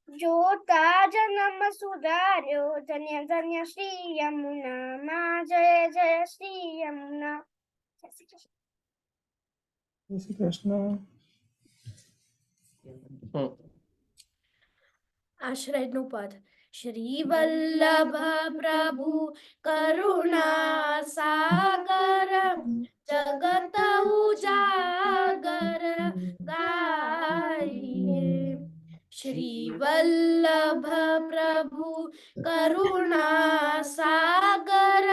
જોતા જન્મ સુધાર્યો ધન્ય ધન્ય શ્રી યમુના માં જય જય શ્રી યમુના. જય શ્રી કૃષ્ણ. જય શ્રી કૃષ્ણ. આશ્રયનું પદ. શ્રી વલ્લભ પ્રભુ કરુણા સાગર જગત ઉજાગર ગાઈએ. શ્રી વલ્લભ પ્રભુ કરુણા સાગર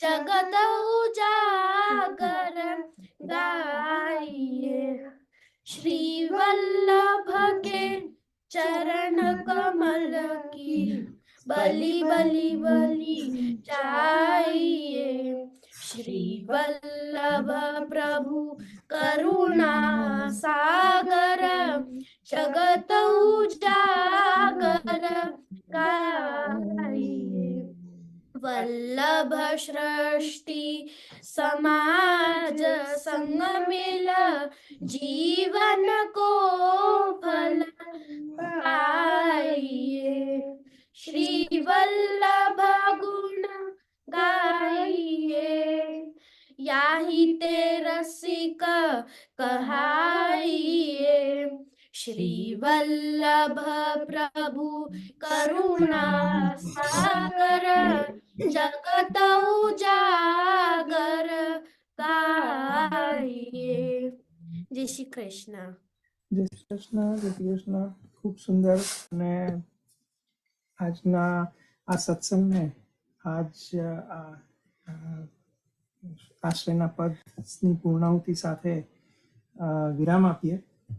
જગત ઉજાગર ગાઈએ. श्री वल्लभ के चरण कमल की बलि बलि बलि चाहिए. श्री वल्लभ प्रभु करुणा सागर जगत उजागर गाइए. वल्लभ सृष्टि समाज संग मिल जीवन को फल पाइए. श्री वल्लभ गुण गाइए याहि ते रसिक कहाइए. श्री वल्लभ प्रभु करुणा सागर जगत उजागर गाइए. जय श्री कृष्ण. જય શ્રી કૃષ્ણ. જય શ્રી કૃષ્ણ. ખૂબ સુંદર. અને આજના આ સત્સંગને આજ આશ્રયના પદની પૂર્ણાહુતિ સાથે વિરામ આપીએ.